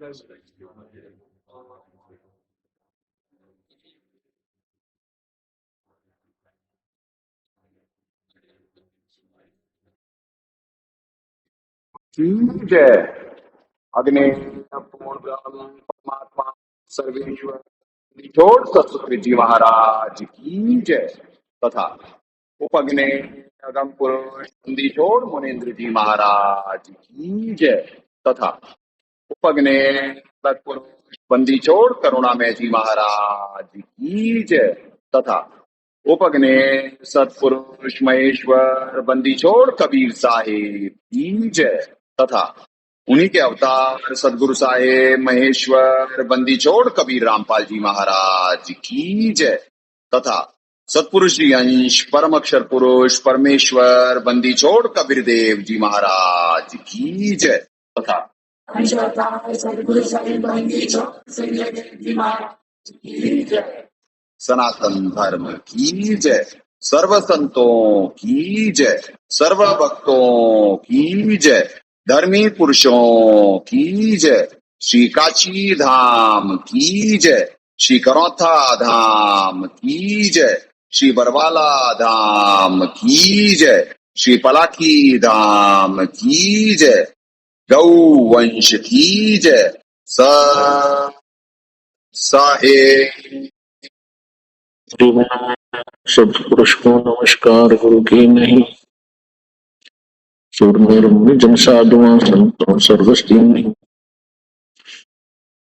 ठीक है। अग्नि पूर्ण ब्रह्म परमात्मा सर्वेश्वर निचोड़ सतगुरु जी महाराज की जय। तथा उपग्ने अगम पुरुष निचोड़ मुनीन्द्र जी महाराज की जय। तथा उपग्ने तत्पुरुष बंदी छोड़ करुणामय जी महाराज की जय। तथा उपग्ने सत्पुरुष महेश्वर बंदी छोड़ कबीर साहेब की जय। तथा उन्हीं के अवतार सदगुरु साहेब महेश्वर बंदी छोड़ कबीर रामपाल जी महाराज की जय। तथा सतपुरुष जी अंश परम अक्षर पुरुष परमेश्वर बंदी छोड़ कबीर देव जी महाराज की जय। तथा सतगुरु साहिब बंदी छोड़ संजय देव जी महाराज की जय। सनातन धर्म की जय। सर्व संतों की जय। सर्व भक्तों की जय। धर्मी पुरुषों की जय। श्री काशी धाम की जय। श्री करौथा धाम की जय। श्री बरवाला धाम की जय। श्री पलाकी धाम की जय। गौ वंश की जय। साहेब सत्पुरुष को नमस्कार गुरु की नहीं। सुर निर्जन साधुआ संतों सर्वस्ती नहीं।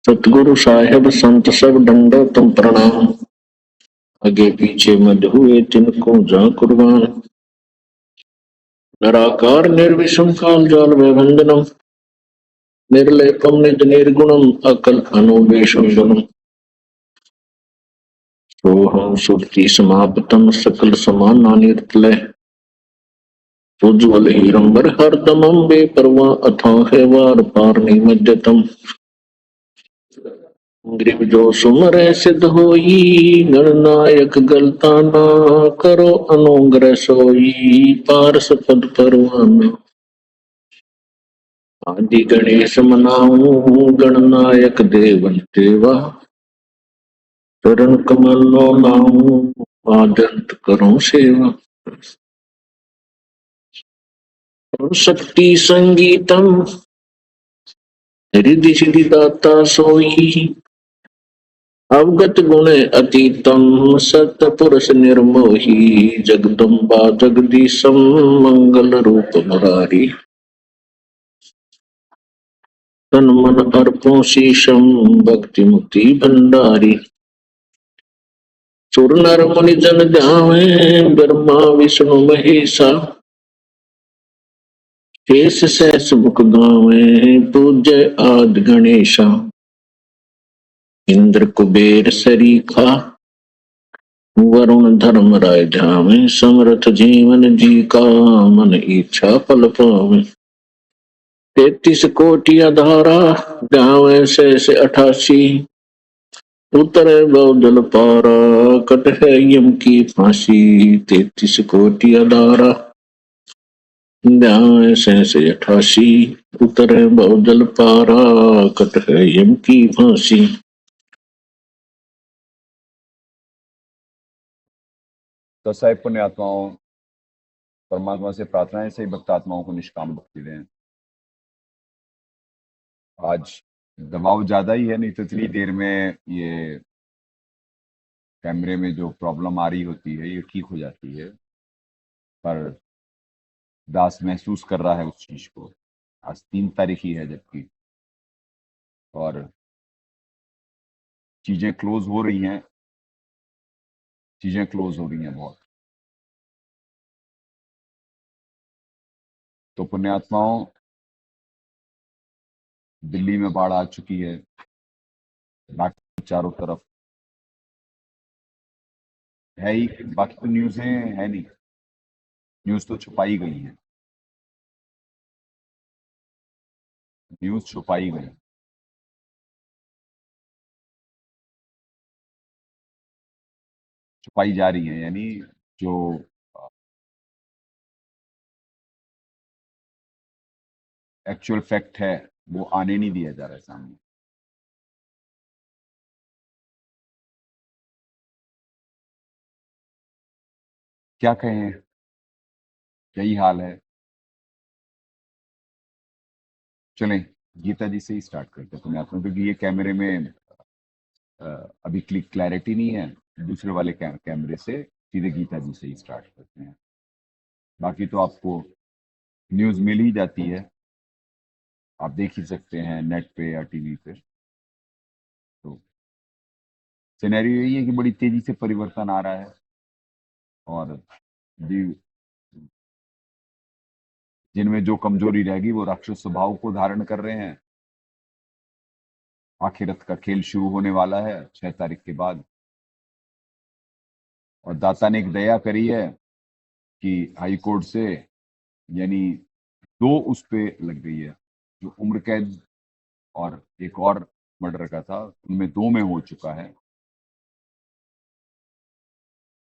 सतगुरु साहेब संत सब डंडो तुम प्रणाम। आगे पीछे मद हुए तिनको जा कुर्बान। निराकार निर्विषम काल जाल वंदनम। निर्लेपम निज निर्गुणम अकल अनुवेशम गुणम। सोहम सुरति समापतम सकल समान निर्तलय। उज्ज्वल हीरंबर हरदमं बेपरवाह अथाह वार पार निमज्जतम। ग्रीव जो सुमरे सिद्ध होई गणनायक गलता ना करो अनुग्रह सोई पारस पद परवाना। आदि गणेश मनाऊं गणनायक देवन देवा। चरण कमल लो नाऊं आदंत करो सेवा। शक्ति संगीतम रिद्धि सिद्धि दाता सोई। अवगत गुण अतीतम सत पुरुष निर्मोही। जगदम्बा जगदीशम मंगल रूप मुरारी। तन मन अर्पो शीशम भक्ति मुक्ति भंडारी। सुर नर मुनि जन ध्यावे ब्रह्मा विष्णु महेशा। शेष सहस मुख गावे पूज्य आदि गणेशा। इंद्र कुबेर सरीखा वरुण धर्म राय ध्यावे। समर्थ जीवन जी का मन इच्छा फल पावे। 33 कोटि अधारा ध्यावे से 88। उतरे बहुदल पारा कट है यम की फांसी। 33 कोटि अधारा ध्यावे से 88। उतरे बहुदल पारा कट है यम की फांसी। तो साहिब पुण्य आत्माओं परमात्मा से प्रार्थना है सही भक्त आत्माओं को निष्काम भक्ति दें। आज दबाव ज्यादा ही है, नहीं तो इतनी देर में ये कैमरे में जो प्रॉब्लम आ रही होती है ये ठीक हो जाती है, पर दास महसूस कर रहा है उस चीज को। आज 3 तारीख ही है जबकि, और चीजें क्लोज हो रही हैं, चीजें क्लोज हो रही हैं बहुत। तो पुण्यात्माओं दिल्ली में बाढ़ आ चुकी है, बाकी चारों तरफ है ही, बाकी तो न्यूज़ है नहीं, न्यूज़ तो छुपाई गई है, न्यूज़ छुपाई गई। छुपाई जा रही है, यानी जो एक्चुअल फैक्ट है वो आने नहीं दिया जा रहा है सामने। क्या कहें, यही हाल है। चलें, गीता जी से ही स्टार्ट करते हैं पुण्यात्मा, क्योंकि ये कैमरे में अ, अभी क्लैरिटी नहीं है। दूसरे वाले कैमरे से सीधे गीता जी से ही स्टार्ट करते हैं। बाकी तो आपको न्यूज़ मिल ही जाती है, आप देख ही सकते हैं नेट पे या टीवी पे। तो सिनेरियो यही है कि बड़ी तेजी से परिवर्तन आ रहा है, और जी जिनमें जो कमजोरी रहेगी वो राक्षस स्वभाव को धारण कर रहे हैं। आखिरत का खेल शुरू होने वाला है 6 तारीख के बाद, और दाता ने एक दया करी है कि हाई कोर्ट से, यानी दो उस पे लग गई है, जो उम्र कैद और एक और मर्डर का था, उनमें दो में हो चुका है,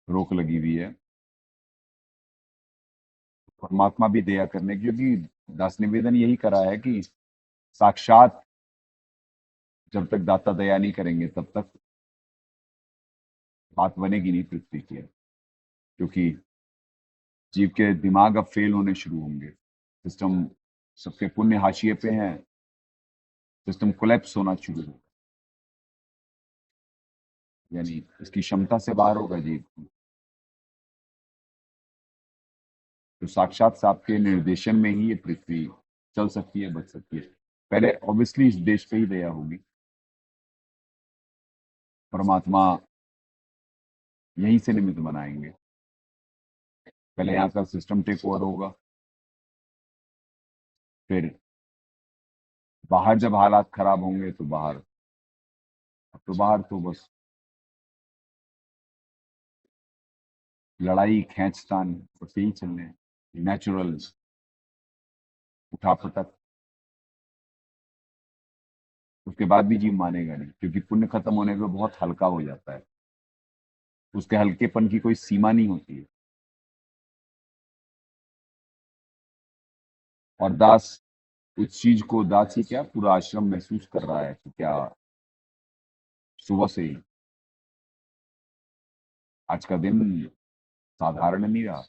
रोक लगी हुई है। परमात्मा भी दया करने की, क्योंकि दास निवेदन यही करा है कि साक्षात जब तक दाता दया नहीं करेंगे तब तक बात बनेगी नहीं पृथ्वी की, क्योंकि जीव के दिमाग अब फेल होने शुरू होंगे। सिस्टम सबके पुण्य हाशिए पे हैं, सिस्टम कोलैप्स होना शुरू होगा, यानी इसकी क्षमता से बाहर होगा जीव। तो साक्षात साहब के निर्देशन में ही ये पृथ्वी चल सकती है, बच सकती है। पहले ऑब्वियसली इस देश पे ही दया होगी, परमात्मा यहीं से निमित्त बनाएंगे। पहले यहाँ का सिस्टम टेक ओवर होगा, फिर बाहर जब हालात खराब होंगे तो बाहर, अब तो बाहर तो बस लड़ाई खींचतान बस यही चलने, नेचुरल उठापटक। उसके बाद भी जीव मानेगा नहीं, क्योंकि पुण्य खत्म होने पे बहुत हल्का हो जाता है, उसके हल्केपन की कोई सीमा नहीं होती है। और दास उस चीज को, दास ही क्या पूरा आश्रम महसूस कर रहा है कि क्या सुबह से ही आज का दिन साधारण नहीं रहा,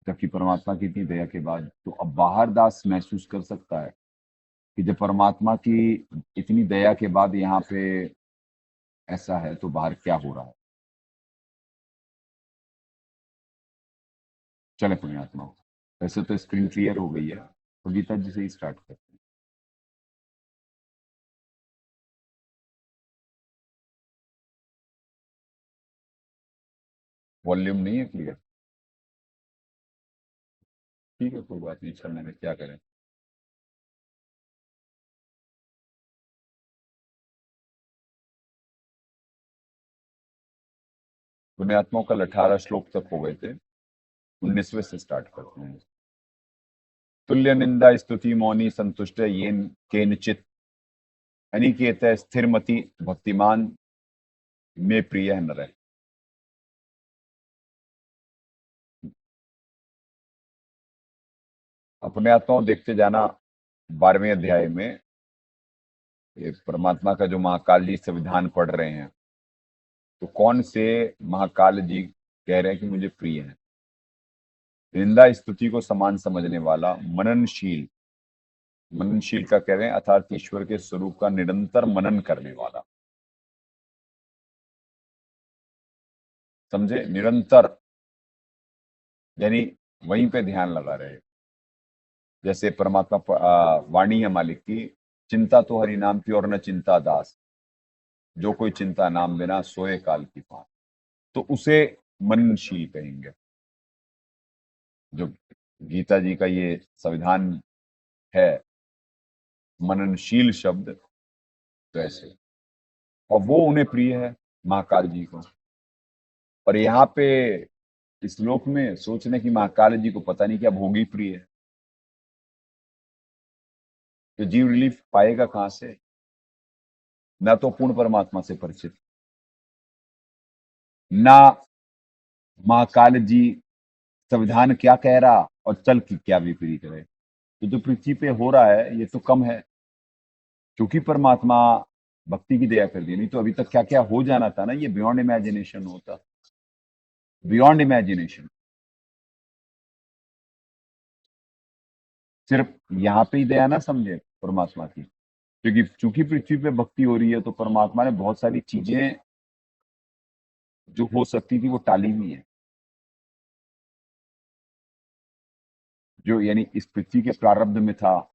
जबकि परमात्मा की इतनी दया के बाद। तो अब बाहर दास महसूस कर सकता है कि जब परमात्मा की इतनी दया के बाद यहाँ पे ऐसा है, तो बाहर क्या हो रहा है। चले पुण्यात्मा, वैसे तो स्क्रीन क्लियर हो गई है, तो गीता जी से ही स्टार्ट करते हैं। वॉल्यूम नहीं है क्लियर? ठीक है, कोई बात नहीं, चलने में क्या करें। पुण्यात्माओं कल 18 श्लोक तक हो गए थे, 19वें से स्टार्ट करते हैं। तुल्य निंदा स्तुति मौनी संतुष्ट ये केनचित अनिकेत स्थिरमति भक्तिमान में प्रिय नर। अपने आत्माओं देखते जाना 12वें अध्याय में ये परमात्मा का जो महाकाल जी संविधान पढ़ रहे हैं, तो कौन से महाकाल जी कह रहे हैं कि मुझे प्रिय है। निंदा स्तुति को समान समझने वाला मननशील, मननशील का कह रहे हैं अर्थात ईश्वर के स्वरूप का निरंतर मनन करने वाला, समझे, निरंतर यानी वहीं पे ध्यान लगा रहे। जैसे परमात्मा वाणी है मालिक की, चिंता तो हरि नाम की और न चिंता दास, जो कोई चिंता नाम बिना सोए काल की पास, तो उसे मननशील कहेंगे। जो गीता जी का ये संविधान है, मननशील शब्द, तो ऐसे, और वो उन्हें प्रिय है महाकाल जी को। और यहाँ पे इस श्लोक में सोचने की महाकाल जी को पता नहीं क्या भोगी प्रिय है, तो जीव रिलीफ पाएगा कहां से, ना तो पूर्ण परमात्मा से परिचित, ना महाकाल जी संविधान क्या कह रहा और चल की क्या विपरीत रहे। तो जो पृथ्वी पे हो रहा है ये तो कम है, क्योंकि परमात्मा भक्ति की दया कर दी, नहीं तो अभी तक क्या क्या हो जाना था ना, ये बियॉन्ड इमेजिनेशन होता, बियॉन्ड इमेजिनेशन। सिर्फ यहाँ पे ही दया ना समझे परमात्मा की, क्योंकि चूंकि पृथ्वी पे भक्ति हो रही है तो परमात्मा ने बहुत सारी चीजें जो हो सकती थी वो टाली हुई है। जो यानी इस पृथ्वी के प्रारब्ध में था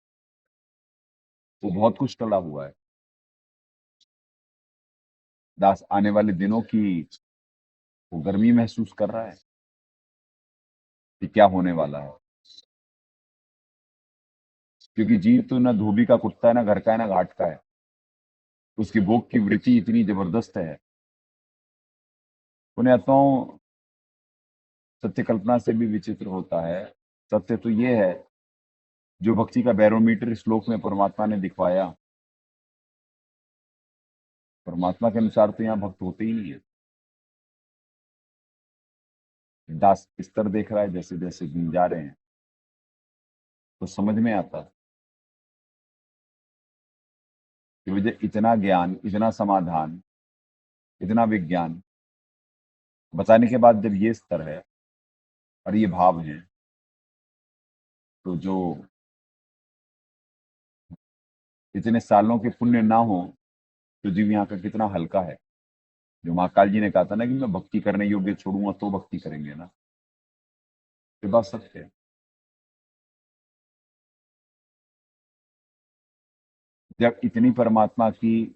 वो बहुत कुछ टला हुआ है। दास आने वाले दिनों की वो गर्मी महसूस कर रहा है कि क्या होने वाला है, क्योंकि जीव तो ना धोबी का कुत्ता है, ना घर का है, ना घाट का है। उसकी भोग की वृत्ति इतनी जबरदस्त है। पुण्यात्माओं, सत्य कल्पना से भी विचित्र होता है। सत्य तो ये है, जो भक्ति का बैरोमीटर इस श्लोक में परमात्मा ने दिखवाया, परमात्मा के अनुसार तो यहाँ भक्त होते ही नहीं है। दास स्तर देख रहा है, जैसे जैसे दिन जा रहे हैं तो समझ में आता कि मुझे इतना ज्ञान, इतना समाधान, इतना विज्ञान बताने के बाद जब ये स्तर है और ये भाव है, तो जो इतने सालों के पुण्य ना हो तो जीव यहाँ का कितना हल्का है। जो महाकाल जी ने कहा था ना कि मैं भक्ति करने योग्य छोड़ूंगा तो भक्ति करेंगे ना, ये बात सत्य है। जब इतनी परमात्मा की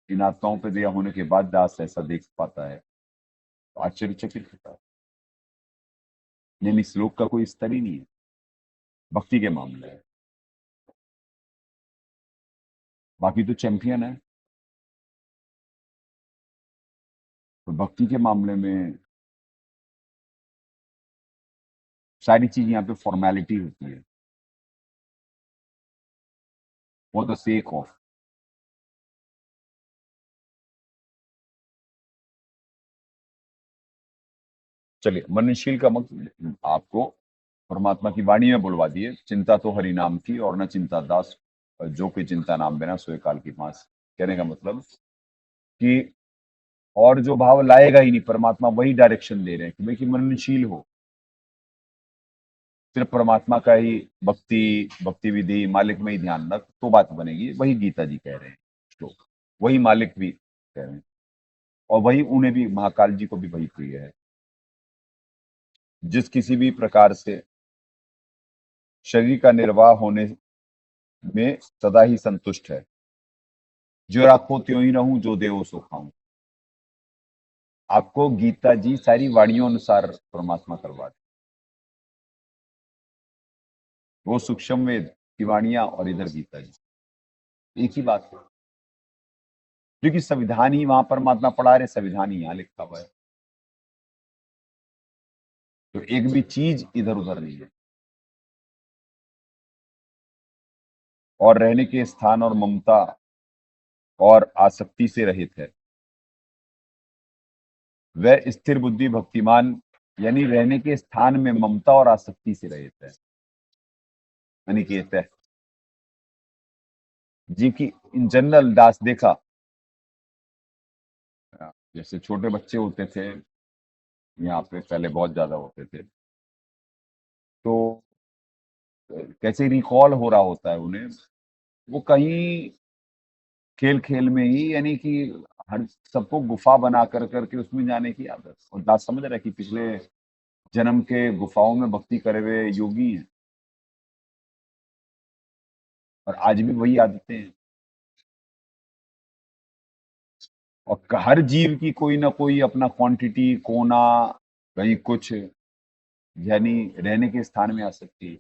इन आत्माओं पर दया होने के बाद दास ऐसा देख पाता है तो आश्चर्यचकित होता है। यानी श्लोक का कोई स्तर ही नहीं है, भक्ति के मामले है। बाकी तो चैंपियन है, तो भक्ति के मामले में सारी चीज यहाँ पे फॉर्मेलिटी होती है, फॉर द सेक ऑफ। चलिए, मननशील का मत आपको परमात्मा की वाणी में बुलवा दिए, चिंता तो हरि नाम की और न चिंता दास, जो कोई चिंता नाम बिना सोए काल की फांस। कहने का मतलब कि और जो भाव लाएगा ही नहीं, परमात्मा वही डायरेक्शन दे रहे हैं कि भाई कि मननशील हो, सिर्फ परमात्मा का ही भक्ति, भक्ति विधि, मालिक में ही ध्यान रख तो बात बनेगी। वही गीता जी कह रहे हैं श्लोक, वही मालिक भी कह रहे हैं, और वही उन्हें भी, महाकाल जी को भी वही प्रिय है। जिस किसी भी प्रकार से शरीर का निर्वाह होने में सदा ही संतुष्ट है, जो राखो त्यों ही रहूं, जो देवो सो खाऊं। आपको गीता जी सारी वाणियों अनुसार परमात्मा करवा दे, वो सूक्ष्म वेद की वाणियां और इधर गीता जी, एक ही बात है। क्योंकि संविधान ही वहां परमात्मा पढ़ा रहे, संविधान ही यहाँ लिखा हुआ है, तो एक भी चीज इधर उधर नहीं है। और रहने के स्थान और ममता और आसक्ति से रहित है। वह स्थिर बुद्धि भक्तिमान, यानी रहने के स्थान में ममता और आसक्ति से रहित है। अनिकेत है जी की इन जनरल दास देखा, जैसे छोटे बच्चे होते थे यहाँ पे, पहले बहुत ज्यादा होते थे, तो कैसे रिकॉल हो रहा होता है उन्हें, वो कहीं खेल खेल में ही, यानी कि हर सबको गुफा बना कर करके उसमें जाने की आदत। और दास समझ रहा है कि पिछले जन्म के गुफाओं में भक्ति करे हुए योगी हैं और आज भी वही आदतें हैं। और हर जीव की कोई ना कोई अपना क्वांटिटी, कोना, कहीं कुछ, यानी रहने के स्थान में आ सकती है,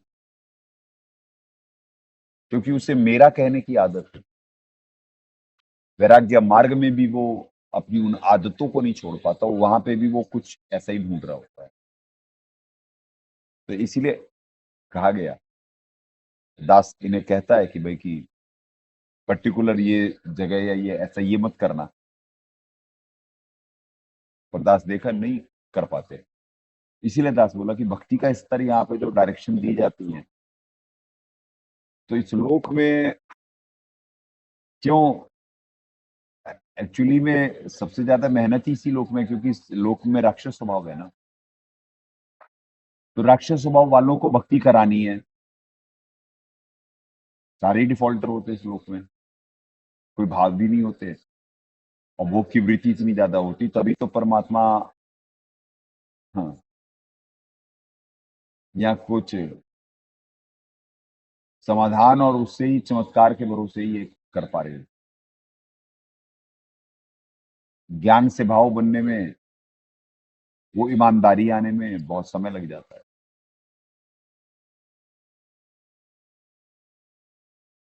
क्योंकि उसे मेरा कहने की आदत है। वैराग्य मार्ग में भी वो अपनी उन आदतों को नहीं छोड़ पाता, वहां पे भी वो कुछ ऐसा ही ढूंढ रहा होता है। तो इसीलिए कहा गया, दास इन्हें कहता है कि भाई कि पर्टिकुलर ये जगह या ये ऐसा ये मत करना, पर दास देखा नहीं कर पाते। इसीलिए दास बोला कि भक्ति का स्तर यहाँ पे जो डायरेक्शन दी जाती है, तो इस श्लोक में क्यों एक्चुअली में सबसे ज्यादा मेहनत ही इसी लोक में है, क्योंकि इस लोक में राक्षस स्वभाव है ना, तो राक्षस स्वभाव वालों को भक्ति करानी है। सारे ही डिफॉल्टर होते इस लोक में, कोई भाव भी नहीं होते, और भोग की वृत्ति इतनी ज्यादा होती, तभी तो परमात्मा, हाँ, या कुछ समाधान और उससे ही चमत्कार के भरोसे ही ये कर पा रहे हैं। ज्ञान से भाव बनने में, वो ईमानदारी आने में बहुत समय लग जाता है,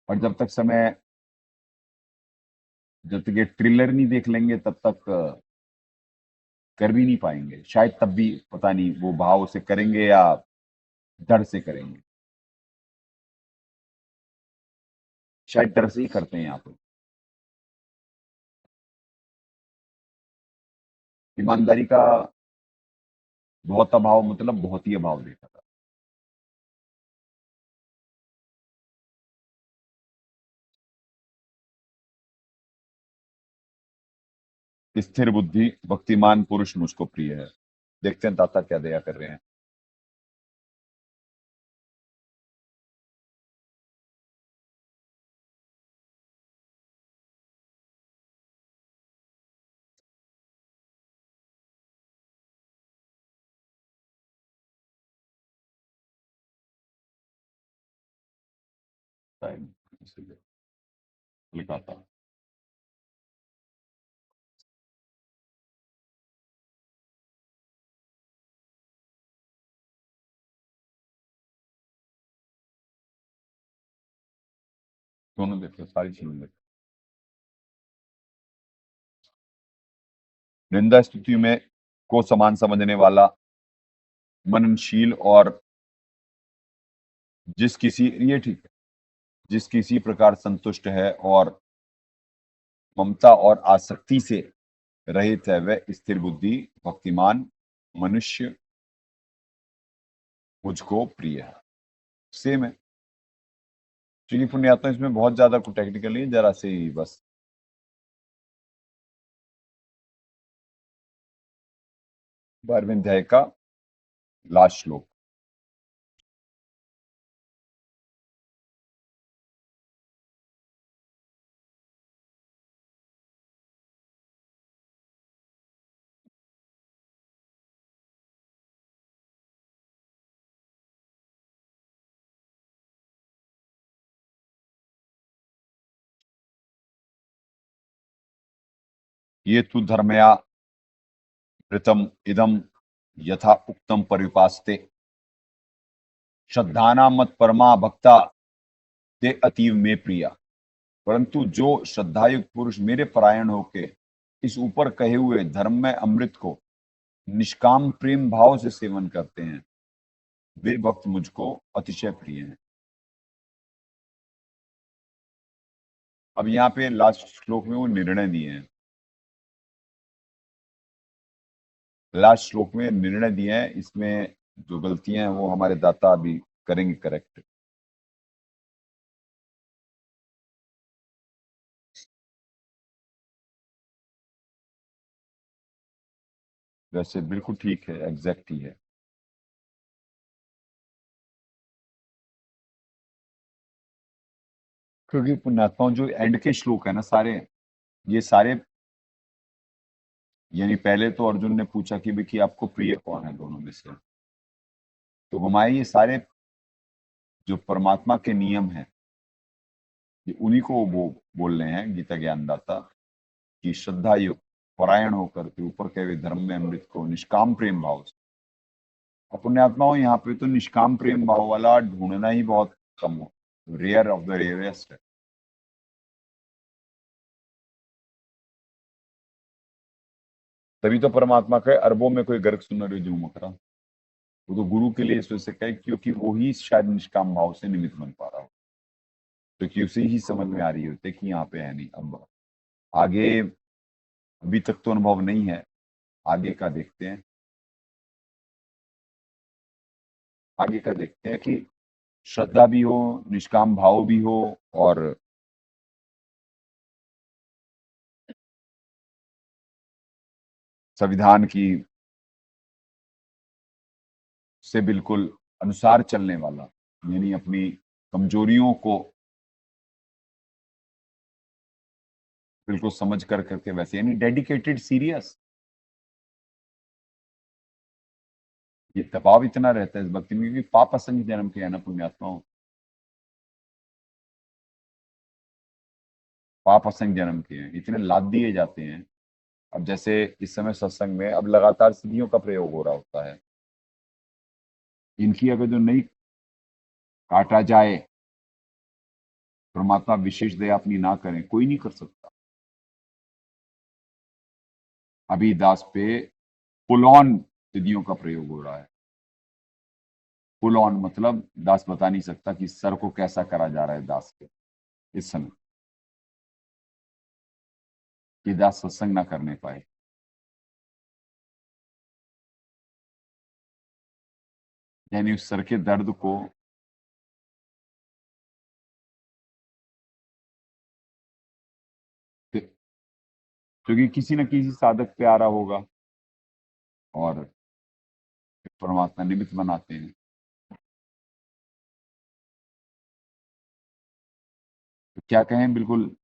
और जब तक ये ट्रिलर नहीं देख लेंगे तब तक कर भी नहीं पाएंगे। शायद तब भी पता नहीं वो भाव से करेंगे या डर से करेंगे। शायद डर से ही करते हैं यहाँ पे। ईमानदारी का बहुत अभाव, मतलब बहुत ही अभाव देखा था। स्थिर बुद्धि भक्तिमान पुरुष मुझको प्रिय है। देखते हैं दाता क्या दया कर रहे हैं। टाइम इसलिए लिखा था। दोनों देखो, सारी चीजें देखो। निंदा स्तुति में को समान समझने वाला, मननशील और जिस किसी, ये ठीक है, जिस किसी प्रकार संतुष्ट है और ममता और आसक्ति से रहित है, वह स्थिर बुद्धि भक्तिमान मनुष्य मुझको प्रिय है। सेम है। चलिए पुण्यात्मा, इसमें बहुत ज्यादा कुछ टेक्निकल नहीं है, जरा से ही बस। 12वें अध्याय का लास्ट श्लोक। ये तु धर्मया कृतम इदम यथा उक्तम परिपास्ते, श्रद्धाना मत परमा भक्ता ते अतीव में प्रिया। परंतु जो श्रद्धायुक्त पुरुष मेरे परायण होके इस ऊपर कहे हुए धर्म में अमृत को निष्काम प्रेम भाव से सेवन करते हैं, वे भक्त मुझको अतिशय प्रिय हैं। अब यहाँ पे लास्ट श्लोक में वो निर्णय दिए हैं। लास्ट श्लोक में निर्णय दिए हैं, इसमें जो गलतियां हैं वो हमारे दाता अभी करेंगे करेक्ट। वैसे बिल्कुल ठीक है, एग्जैक्ट ही है। क्योंकि पुण्यात्माओं, जो एंड के श्लोक है ना सारे, ये सारे, यानी पहले तो अर्जुन ने पूछा कि भाई कि आपको प्रिय कौन है दोनों में से, तो हमारे ये सारे जो परमात्मा के नियम हैं, ये उन्हीं को वो बोल रहे हैं गीता ज्ञानदाता, कि श्रद्धा युक्त परायण होकर के ऊपर के हुए धर्म में अमृत को निष्काम प्रेम भाव से। और पुण्यात्माओं, यहाँ पे तो निष्काम प्रेम भाव वाला ढूंढना ही बहुत कम हो, रेयर ऑफ द रेयरेस्ट है। तभी तो परमात्मा कहे अरबों में कोई गर्ग सुन रहे जो मकरा, वो तो गुरु के लिए इस वजह से कहे क्योंकि वो ही शायद निष्काम भाव से निमित्त बन पा रहा हो, क्योंकि उसे ही समझ में आ रही होती है कि यहाँ पे है नहीं। अब आगे, अभी तक तो अनुभव नहीं है, आगे का देखते हैं। आगे का देखते हैं कि श्रद्धा भी हो, निष्काम भाव भी हो, और संविधान की से बिल्कुल अनुसार चलने वाला, यानी अपनी कमजोरियों को बिल्कुल समझ कर करके वैसे, यानी डेडिकेटेड, सीरियस। ये दबाव इतना रहता है इस भक्ति में क्योंकि पाप असंग जन्म के है ना पुण्यात्माओं, पाप असंग जन्म के हैं, इतने लाद दिए जाते हैं। अब जैसे इस समय सत्संग में अब लगातार सिद्धियों का प्रयोग हो रहा होता है, इनकी अगर जो नहीं काटा जाए, परमात्मा विशेष दया अपनी ना करें, कोई नहीं कर सकता। अभी दास पे फुल ऑन सिद्धियों का प्रयोग हो रहा है। फुल ऑन मतलब दास बता नहीं सकता कि सर को कैसा करा जा रहा है दास के इस समय, कि दास सत्संग ना करने पाए। यानी उस सर के दर्द को क्योंकि किसी न किसी साधक पे आ रहा होगा और परमात्मा निमित्त बनाते हैं। तो क्या कहें, बिल्कुल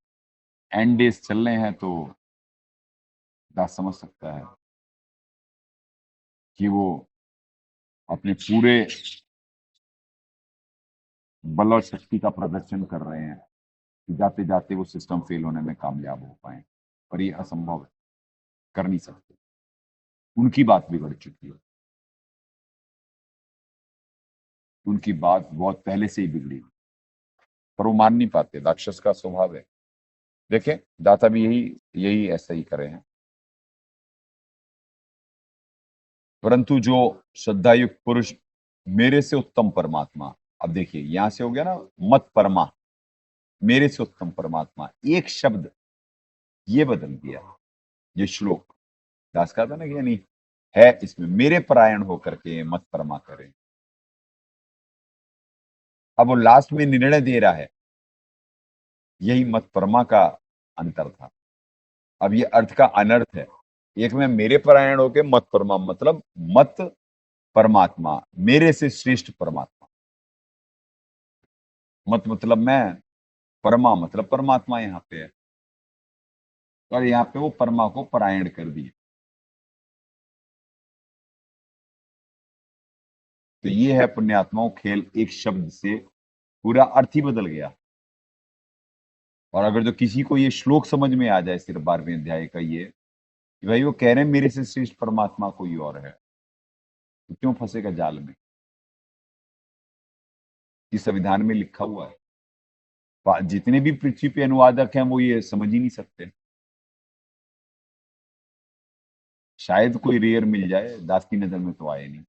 एंड डेज चल रहे हैं, तो दास समझ सकता है कि वो अपने पूरे बल और शक्ति का प्रदर्शन कर रहे हैं कि जाते जाते वो सिस्टम फेल होने में कामयाब हो पाए, पर ये असंभव है, कर नहीं सकते। उनकी बात बिगड़ चुकी है, उनकी बात बहुत पहले से ही बिगड़ी, पर वो मान नहीं पाते, राक्षस का स्वभाव है। देखें, दाता भी यही यही ऐसा ही करे हैं। परंतु जो श्रद्धायुक्त पुरुष मेरे से उत्तम परमात्मा, अब देखिए यहां से हो गया ना मत परमा, मेरे से उत्तम परमात्मा, एक शब्द ये बदल दिया। ये श्लोक दास का था ना कि यानी है इसमें मेरे परायण होकर के मत परमा करें। अब वो लास्ट में निर्णय दे रहा है, यही मत परमा का अंतर था। अब ये अर्थ का अनर्थ है। एक में मेरे परायण होके मत परमा, मतलब मत परमात्मा, मेरे से श्रेष्ठ परमात्मा। मत मतलब मैं, परमा मतलब परमात्मा यहाँ पे है, और यहाँ पे वो परमा को परायण कर दिए। तो ये है पुण्यात्माओं खेल, एक शब्द से पूरा अर्थ ही बदल गया। और अगर जो किसी को ये श्लोक समझ में आ जाए सिर्फ 12वें अध्याय का, ये कि भाई वो कह रहे हैं मेरे से श्रेष्ठ परमात्मा कोई और है, तो क्यों फंसेगा जाल में? कि संविधान में लिखा हुआ है। जितने भी पृथ्वी पे अनुवादक हैं वो ये समझ ही नहीं सकते। शायद कोई रेयर मिल जाए, दास की नजर में तो आए नहीं।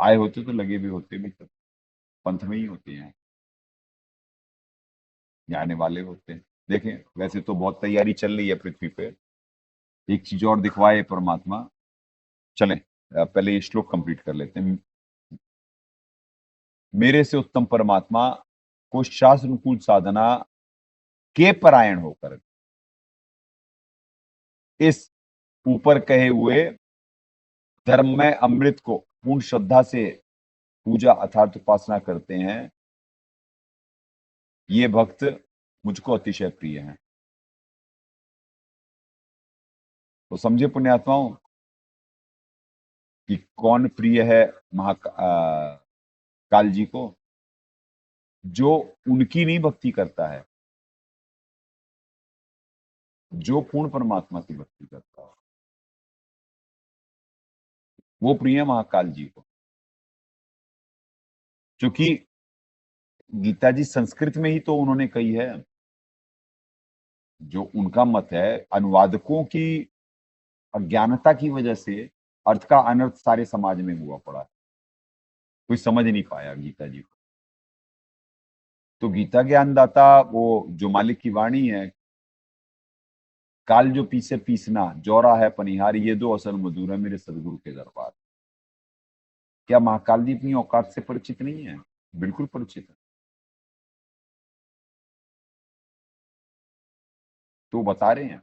आए होते तो लगे भी होते भी, तो पंथ में ही होते हैं, आने वाले होते हैं। देखें, वैसे तो बहुत तैयारी चल रही है पृथ्वी पे, एक चीज और दिखवाए परमात्मा। चलें, पहले ये श्लोक कंप्लीट कर लेते हैं। मेरे से उत्तम परमात्मा को शास्त्र अनुकूल साधना के परायण होकर इस ऊपर कहे हुए धर्म में अमृत को पूर्ण श्रद्धा से पूजा अर्थात उपासना करते हैं, ये भक्त मुझको अतिशय प्रिय हैं। तो समझे पुण्यात्माओं कि कौन प्रिय है काल जी को? जो उनकी नहीं भक्ति करता है, जो पूर्ण परमात्मा की भक्ति करता है, वो प्रिय है महाकाल जी को। क्योंकि गीता जी संस्कृत में ही तो उन्होंने कही है। जो उनका मत है, अनुवादकों की अज्ञानता की वजह से अर्थ का अनर्थ सारे समाज में हुआ पड़ा है, कोई समझ नहीं पाया गीता जी को। तो गीता ज्ञानदाता वो जो मालिक की वाणी है, काल जो पीसे पीसना जौरा है पनिहार, ये दो असल मधुर है मेरे सदगुरु के दरबार। क्या महाकाल जी अपनी औकात से परिचित नहीं है? बिल्कुल परिचित है। तो वो बता रहे हैं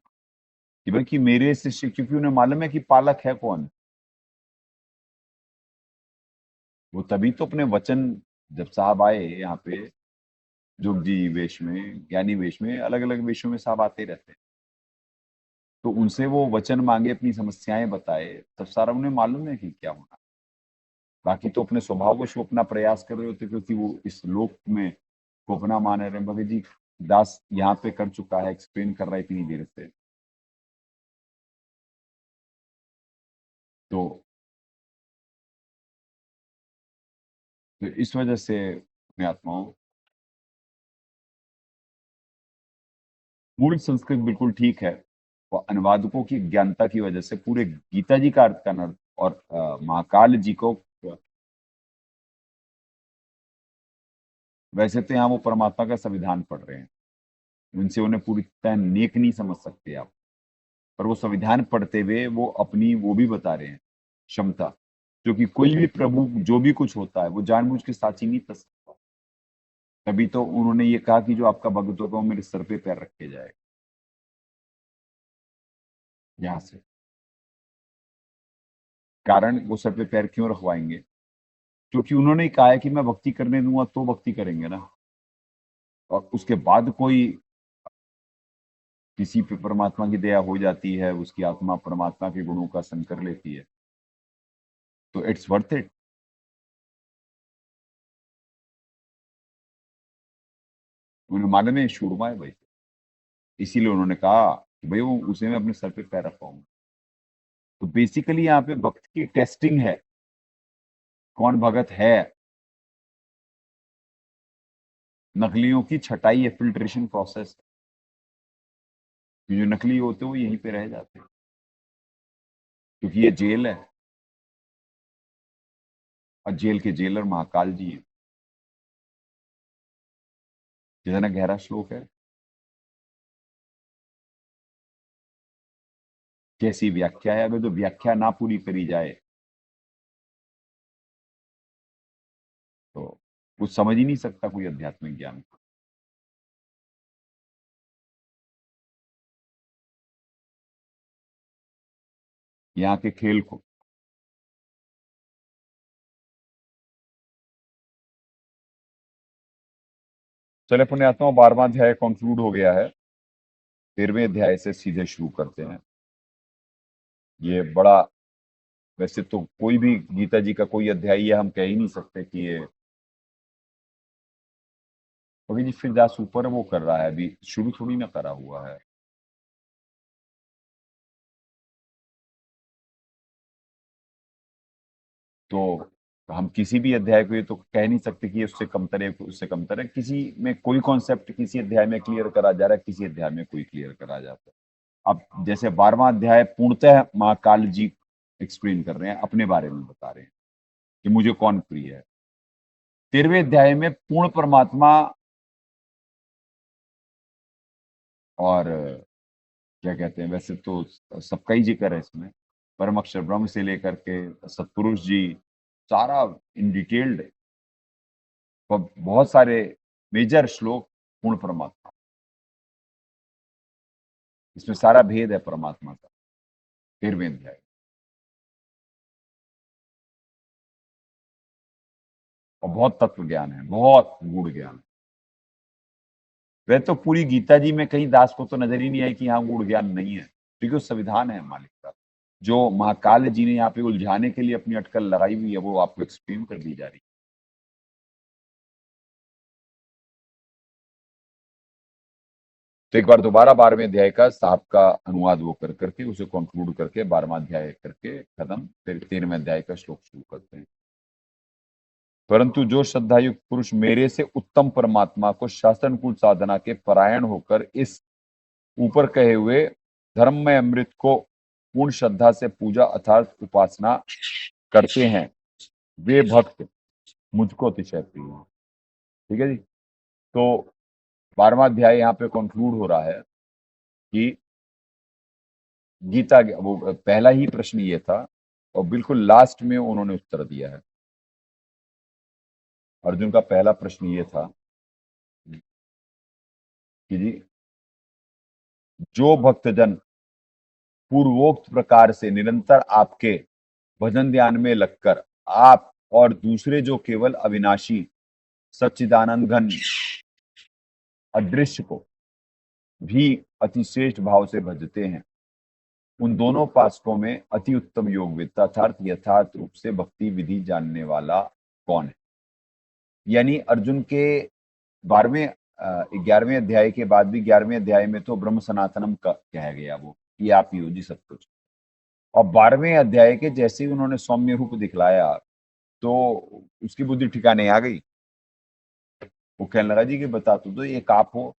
कि भाई कि मेरे शिष्य, क्योंकि उन्हें मालूम है कि पालक है कौन। वो तभी तो अपने वचन, जब साहब आए यहाँ पे जोग जी वेश में, ज्ञानी वेश में, अलग अलग वेशों में साहब आते रहते हैं, तो उनसे वो वचन मांगे, अपनी समस्याएं बताए, तब सारा उन्हें मालूम है कि क्या होना। बाकी तो अपने स्वभाववश वो अपना प्रयास कर रहे होते, क्योंकि वो इस लोक में को अपना मान रहे हैं। भगत जी दास यहाँ पे कर चुका है, एक्सप्लेन कर रहा है इतनी देर से। तो इस वजह से मैं आत्माओं, मूल संस्कृत बिल्कुल ठीक है, और अनुवादकों की ज्ञानता की वजह से पूरे गीता जी का अर्थ का नर्थ, और महाकाल जी को, वैसे तो यहाँ वो परमात्मा का संविधान पढ़ रहे हैं, उनसे उन्हें पूरी तरह नेक नहीं समझ सकते आप, पर वो संविधान पढ़ते हुए वो अपनी वो भी बता रहे हैं क्षमता, क्योंकि कोई भी प्रभु जो भी कुछ होता है वो जानबूझ के साची नहीं कर सकता। तभी तो उन्होंने ये कहा कि जो आपका भक्त होगा वो मेरे सर पे पैर रख के जाएगा यहाँ से। कारण वो सर पे पैर क्यों रखवाएंगे? क्योंकि उन्होंने कहा है कि मैं भक्ति करने दूंगा तो भक्ति करेंगे ना, और उसके बाद कोई किसी पे परमात्मा की दया हो जाती है, उसकी आत्मा परमात्मा के गुणों का संग कर लेती है, तो इट्स वर्थ इट। उन्हें मालूम है शूरमा है भाई, इसीलिए उन्होंने कहा कि भाई वो उसे मैं अपने सर पे पैर रखवाऊंगा। तो बेसिकली यहाँ पे भक्त की टेस्टिंग है, कौन भगत है। नकलियों की छटाई है, फिल्ट्रेशन प्रोसेस। जो नकली होते हैं वो यहीं पे रह जाते हैं, क्योंकि ये जेल है, और जेल के जेलर महाकाल जी हैं। कितना गहरा श्लोक है, कैसी व्याख्या है। अगर जो व्याख्या ना पूरी करी जाए तो कुछ समझ ही नहीं सकता कोई आध्यात्मिक ज्ञान। यहाँ के खेल को, चले पुण्यात्मा, 12वां अध्याय कंक्लूड हो गया है। 13वें अध्याय से सीधे शुरू करते हैं। ये बड़ा, वैसे तो कोई भी गीता जी का कोई अध्याय ये हम कह ही नहीं सकते कि ये, कभी जी फिर दास ऊपर वो कर रहा है, अभी शुरू थोड़ी ना करा हुआ है। तो हम किसी भी अध्याय को ये तो कह नहीं सकते कि ये उससे कमतर है, उससे कमतर है। किसी में कोई कॉन्सेप्ट किसी अध्याय में क्लियर करा जा रहा है, किसी अध्याय में कोई क्लियर करा जाता है। अब जैसे 12वां अध्याय पूर्णतः महाकाल जी एक्सप्लेन कर रहे हैं, अपने बारे में बता रहे हैं कि मुझे कौन प्रिय है। 13वें अध्याय में पूर्ण परमात्मा और क्या कहते हैं, वैसे तो सबका ही जिक्र है इसमें, परम अक्षर ब्रह्म से लेकर के सतपुरुष जी, सारा इन डिटेल्ड, बहुत सारे मेजर श्लोक पूर्ण परमात्मा, इसमें सारा भेद है परमात्मा का। 13वें अध्याय और बहुत तत्व ज्ञान है, बहुत गूढ़ ज्ञान। वह तो पूरी गीता जी में कहीं दास को तो नजर ही नहीं आई कि यहाँ गूढ़ ज्ञान नहीं है, क्योंकि वो संविधान है मालिक का, जो महाकाल जी ने यहाँ पे उलझाने के लिए अपनी अटकल लगाई हुई है, वो आपको एक्सप्लेन कर दी जा रही है। तो एक बार दोबारा 12वें अध्याय का साहब का अनुवाद वो कर करके उसे कंक्लूड करके 12वां अध्याय करके खत्म, फिर 13वें अध्याय का श्लोक शुरू करते हैं। परंतु जो श्रद्धायुक्त पुरुष मेरे से उत्तम परमात्मा को शास्त्रानुकूल साधना के परायण होकर इस ऊपर कहे हुए धर्ममय अमृत को पूर्ण श्रद्धा से पूजा अर्थात उपासना करते हैं, वे भक्त मुझको अतिशय प्रिय हैं। ठीक है जी। तो 12वां अध्याय यहाँ पे कंक्लूड हो रहा है कि गीता, वो पहला ही प्रश्न ये था, और बिल्कुल लास्ट में उन्होंने उत्तर दिया है। अर्जुन का पहला प्रश्न ये था कि जी जो भक्तजन पूर्वोक्त प्रकार से निरंतर आपके भजन ध्यान में लगकर आप और दूसरे जो केवल अविनाशी सच्चिदानंद घन अदृश्य को भी अतिश्रेष्ठ भाव से भजते हैं, उन दोनों उपासकों में अति उत्तम योगविद्ता अर्थात यथार्थ रूप से भक्ति विधि जानने वाला कौन है। यानी अर्जुन के 11वें अध्याय के बाद भी 11वें अध्याय में तो ब्रह्म सनातनम का कहा गया, वो कि आप ही हो जी सब कुछ। और 12वें अध्याय के जैसे ही उन्होंने सौम्य रूप दिखलाया तो उसकी बुद्धि ठिकाने आ गई। वो कहने लगा जी कि बता तो एक आप हो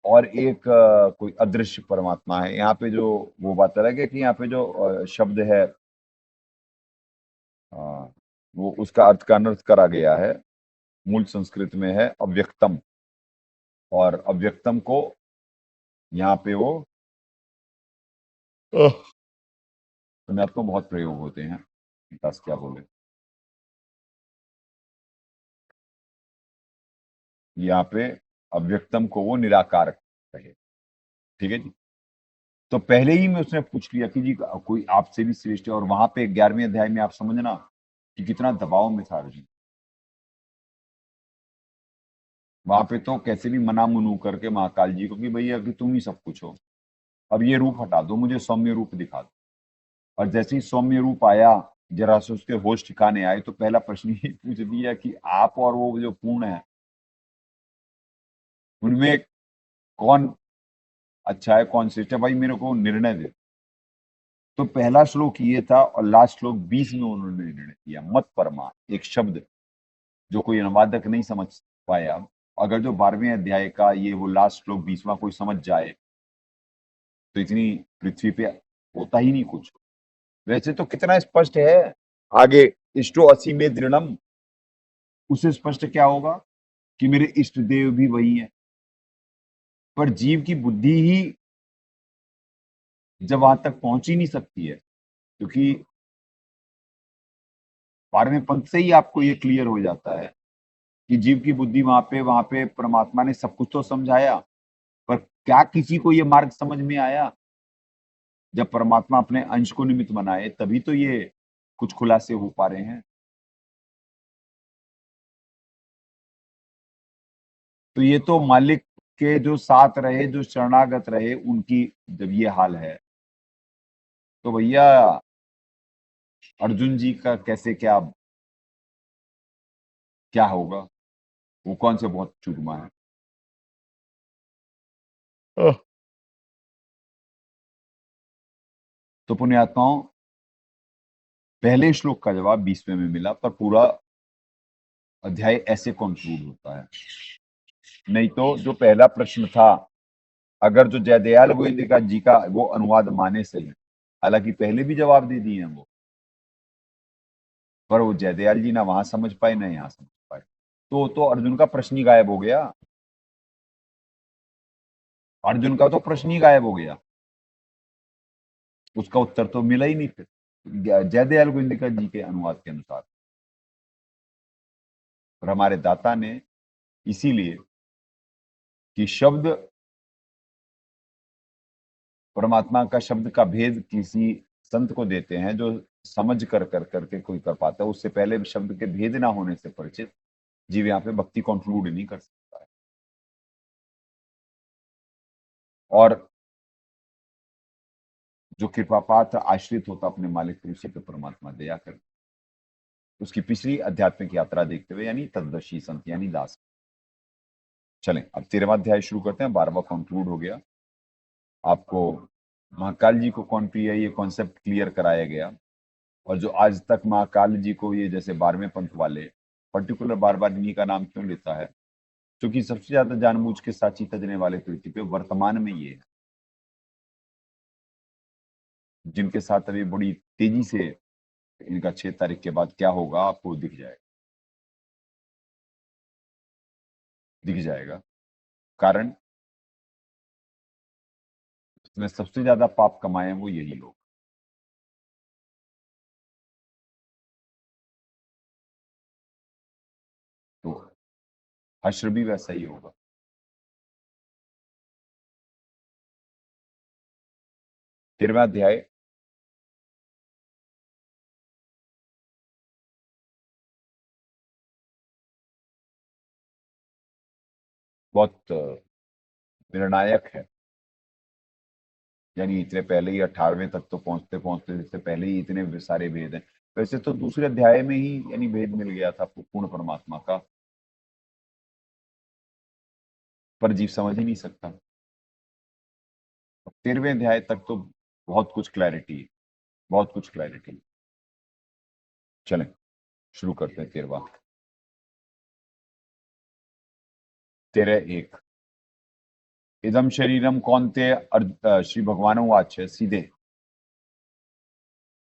और एक कोई अदृश्य परमात्मा है। यहाँ पे जो वो बात अलग है कि यहाँ पे जो शब्द है वो उसका अर्थ का अनर्थ करा गया है। मूल संस्कृत में है अव्यक्तम, और अव्यक्तम को यहाँ पे वो पुण्यात्मा को बहुत प्रयोग होते हैं। बस क्या बोले, यहाँ पे अव्यक्तम को वो निराकार कहे। ठीक है जी। तो पहले ही में उसने पूछ लिया कि जी कोई आपसे भी श्रेष्ठ है, और वहां पे 11वें अध्याय में आप समझना कि कितना दबाव में था अर्जुन। वहां पे तो कैसे भी मना मुनू करके महाकाल जी को कि भैया कि तुम ही सब कुछ हो, अब ये रूप हटा दो, मुझे सौम्य रूप दिखा दो। और जैसे ही सौम्य रूप आया, जरा से उसके होश ठिकाने आए, तो पहला प्रश्न ही पूछ दिया कि आप और वो जो पूर्ण है उनमें कौन अच्छा है, कौन श्रेष्ठ है, भाई मेरे को निर्णय दे। तो पहला श्लोक ये था और लास्ट श्लोक 20 में उन्होंने निर्णय दिया। मत परमा, एक शब्द जो कोई अनुवादक नहीं समझ पाया, अगर जो 12वें अध्याय का ये वो लास्ट श्लोक 20वां कोई समझ जाए तो इतनी पृथ्वी पे होता ही नहीं कुछ। वैसे तो कितना स्पष्ट है आगे, इष्टो असी में दृढ़म, उससे स्पष्ट क्या होगा कि मेरे इष्ट देव भी वही है। पर जीव की बुद्धि ही जब वहां तक पहुंच ही नहीं सकती है, क्योंकि 12वें पंथ से ही आपको ये क्लियर हो जाता है कि जीव की बुद्धि वहां पे परमात्मा ने सब कुछ तो समझाया, पर क्या किसी को ये मार्ग समझ में आया? जब परमात्मा अपने अंश को निमित्त बनाए तभी तो ये कुछ खुलासे हो पा रहे हैं। तो ये तो मालिक के जो साथ रहे, जो शरणागत रहे, उनकी जब ये हाल है तो भैया अर्जुन जी का कैसे क्या क्या होगा? वो कौन से बहुत चूरमा है। तो पुण्यात्माओं, पहले श्लोक का जवाब 20वें में मिला, पर पूरा अध्याय ऐसे कंक्लूड होता है। नहीं तो जो पहला प्रश्न था, अगर जो जयदयाल गोविंद जी का वो अनुवाद माने से है, हालांकि पहले भी जवाब दे दिए हैं वो, पर वो जयदयाल जी ना वहां समझ पाए ना यहाँ समझ पाए, तो अर्जुन का प्रश्न ही गायब हो गया। अर्जुन का तो प्रश्न ही गायब हो गया, उसका उत्तर तो मिला ही नहीं फिर जयदयाल गोविंदिका जी के अनुवाद के अनुसार। और हमारे दाता ने इसीलिए कि शब्द परमात्मा का शब्द का भेद किसी संत को देते हैं जो समझ कर करके कोई कर पाता है, उससे पहले शब्द के भेद ना होने से परिचित जीव यहाँ पे भक्ति कंक्लूड नहीं कर सकता है। और जो कृपा पात्र आश्रित होता अपने मालिक पर, उसी पे परमात्मा दया कर। उसकी पिछली आध्यात्मिक यात्रा देखते हुए, यानी तददर्शी संत यानी दास। चलें अब 13वां अध्याय शुरू करते हैं। 12वां कंक्लूड हो गया। आपको महाकाल जी को कौन प्रिय है ये कॉन्सेप्ट क्लियर कराया गया। और जो आज तक महाकाल जी को ये जैसे 12वें पंथ वाले पर्टिकुलर बार बार इन्हीं का नाम क्यों लेता है, क्योंकि सबसे ज्यादा जानबूझ के साची तजने वाले पृथ्वी पे वर्तमान में ये है, जिनके साथ अभी बड़ी तेजी से इनका 6 तारीख के बाद क्या होगा आपको दिख जाएगा। कारण इसमें सबसे ज्यादा पाप कमाए हैं वो यही लोग। तो हश्र भी वैसा ही होगा। 13वां अध्याय बहुत निर्णायक है। यानी इतने पहले ही 18वें तक तो पहुंचते पहुंचते इससे पहले ही इतने सारे भेद हैं। वैसे तो दूसरे अध्याय में ही यानी भेद मिल गया था पूर्ण परमात्मा का, पर जीव समझ ही नहीं सकता। 13वें अध्याय तक तो बहुत कुछ क्लैरिटी है, बहुत कुछ क्लैरिटी है। चलें शुरू करते हैं 13वां। 13:1 इदम शरीरम कौन्तेय श्री भगवान उवाच सीधे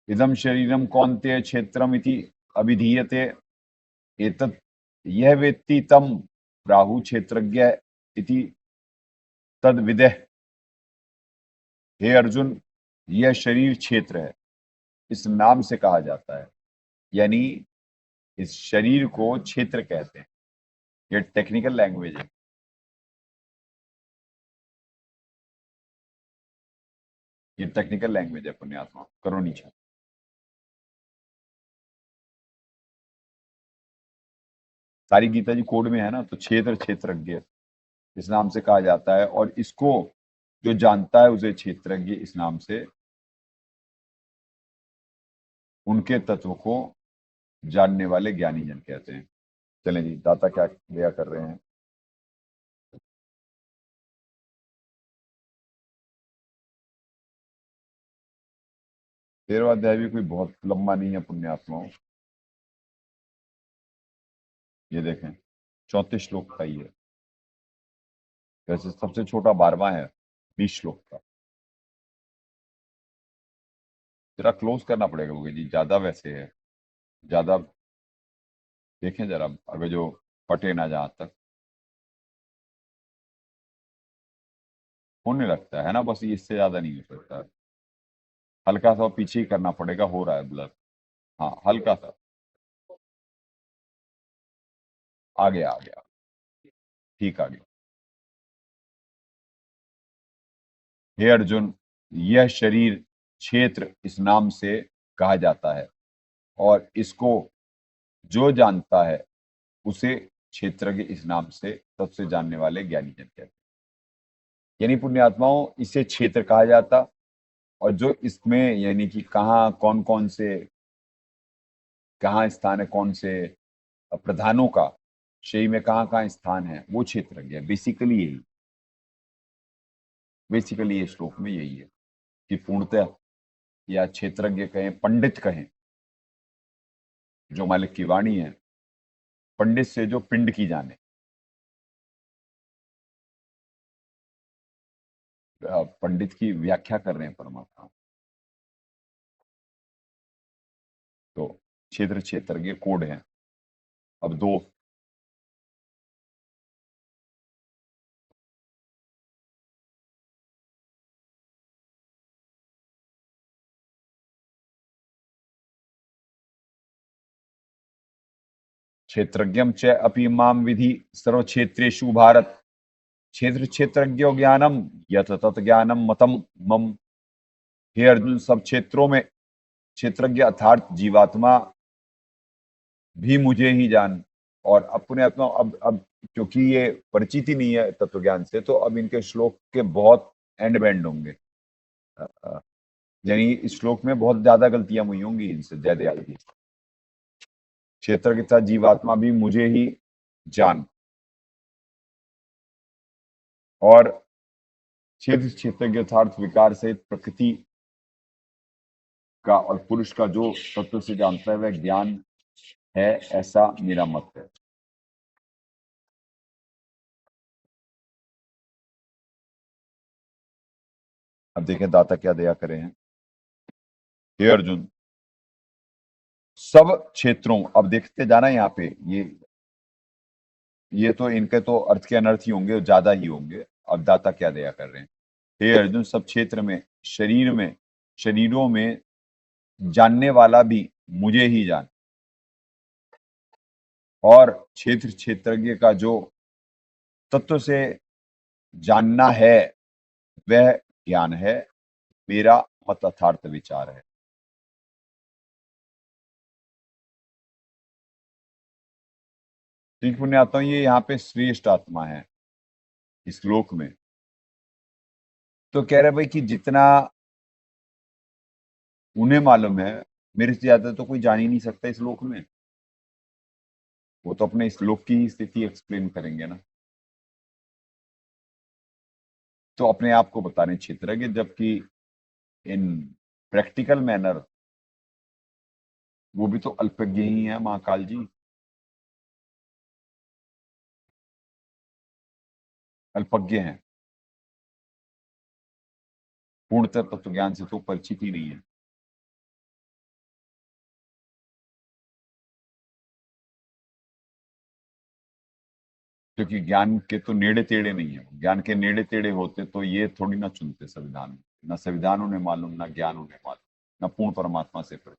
इदम शरीरम कौन्तेय क्षेत्रम इति अभिधीयते एतत् यह वेत्ति तम प्राहु क्षेत्रज्ञ इति तद विदेह। हे अर्जुन, यह शरीर क्षेत्र है, इस नाम से कहा जाता है। यानी इस शरीर को क्षेत्र कहते हैं। ये टेक्निकल लैंग्वेज है। ये टेक्निकल लैंग्वेज है पुण्यात्मा। करो नीचे। सारी गीता जी कोड में है ना, तो क्षेत्र क्षेत्रज्ञ इस नाम से कहा जाता है, और इसको जो जानता है उसे क्षेत्रज्ञ इस नाम से उनके तत्व को जानने वाले ज्ञानी जन कहते हैं। चलें जी, दाता क्या दया कर रहे हैं। तेरहवां अध्याय भी कोई बहुत लंबा नहीं है पुण्यात्माओं। ये देखें 34 श्लोक का ही है। वैसे सबसे छोटा 12वां है 20 श्लोक का। जरा क्लोज करना पड़ेगा मुझे जी, ज्यादा वैसे है, ज्यादा देखें जरा, अगर जो फटे ना जहां तक होने लगता है ना, बस इससे ज्यादा नहीं हो सकता। हल्का सा पीछे ही करना पड़ेगा, हो रहा है ब्लर। हाँ हल्का सा आ गया, ठीक आ गया। हे अर्जुन, यह शरीर क्षेत्र इस नाम से कहा जाता है, और इसको जो जानता है उसे क्षेत्रज्ञ इस नाम से सबसे जानने वाले ज्ञानी जन कहते हैं। यानी पुण्यात्माओं, इसे क्षेत्र कहा जाता, और जो इसमें यानी कि कहाँ कौन कौन से कहाँ स्थान है, कौन से प्रधानों का शरीर में कहाँ कहाँ स्थान है, वो क्षेत्रज्ञ है। बेसिकली ये श्लोक में यही है कि पूर्णतः या क्षेत्रज्ञ कहें, पंडित कहें, जो मालिक की वाणी है, पंडित से जो पिंड की जाने। पंडित की व्याख्या कर रहे हैं परमात्मा। तो क्षेत्रज्ञ कोड है। अब 2 क्षेत्रज्ञम च अपि माम विधि सर्व क्षेत्रेषु भारत क्षेत्रज्ञो ज्ञानम यत तत ज्ञानम मतम मम। हे अर्जुन, सब क्षेत्रों में क्षेत्रज्ञ अर्थात जीवात्मा भी मुझे ही जान। और अपने अपना अब क्योंकि ये परिचित ही नहीं है तत्व ज्ञान से, तो अब इनके श्लोक के बहुत एंड बैंड होंगे। यानी इस श्लोक में बहुत ज्यादा गलतियां हुई होंगी इनसे। जय दयाल जी। क्षेत्रज्ञ जीवात्मा भी मुझे ही जान, और क्षेत्रज्ञ अर्थात विकार से प्रकृति का और पुरुष का जो तत्व से जानता है वह ज्ञान है, ऐसा मेरा मत है। अब देखें दाता क्या दया करे हैं। हे अर्जुन, सब क्षेत्रों, अब देखते जाना यहाँ पे, ये तो इनके तो अर्थ के अनर्थ ही होंगे, ज्यादा ही होंगे। अब दाता क्या दया कर रहे हैं। हे अर्जुन, सब क्षेत्र में शरीरों में जानने वाला भी मुझे ही जान, और क्षेत्रज्ञ का जो तत्व से जानना है वह ज्ञान है, मेरा मत अर्थार्थ विचार है। ठीक पुण्यात्मा, ये यहाँ पे श्रेष्ठ आत्मा है इस श्लोक में। तो कह रहे भाई कि जितना उन्हें मालूम है, मेरे से ज्यादा तो कोई जान ही नहीं सकता इस श्लोक में। वो तो अपने श्लोक की ही स्थिति एक्सप्लेन करेंगे ना, तो अपने आप को बता रहे क्षेत्रज्ञ, जबकि इन प्रैक्टिकल मैनर वो भी तो अल्पज्ञ ही है महाकाल जी, अल्पज्ञ हैं, पूर्णतः तत्व ज्ञान से तो परिचित ही नहीं है। क्योंकि ज्ञान के तो नेड़े तेड़े नहीं है, ज्ञान के नेड़े तेड़े होते तो ये थोड़ी ना चुनते संविधान में, ना संविधान उन्हें मालूम, ना ज्ञान उन्हें मालूम, ना पूर्ण परमात्मा से परिचित।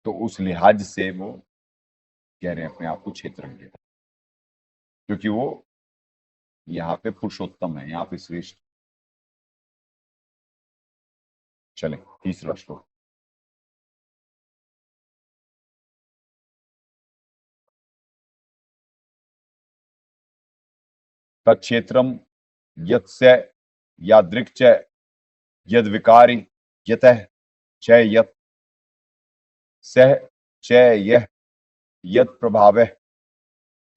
तो उस लिहाज से वो कह रहे हैं अपने आप को क्षेत्रज्ञ, क्योंकि वो यहाँ पे पुरुषोत्तम है, यहाँ पे श्रेष्ठ। चले तीसरा श्लोक। तत्क्षेत्रम यत्स्य यादृक् च यद विकारी यतः च यत् सह च यह यत् प्रभावः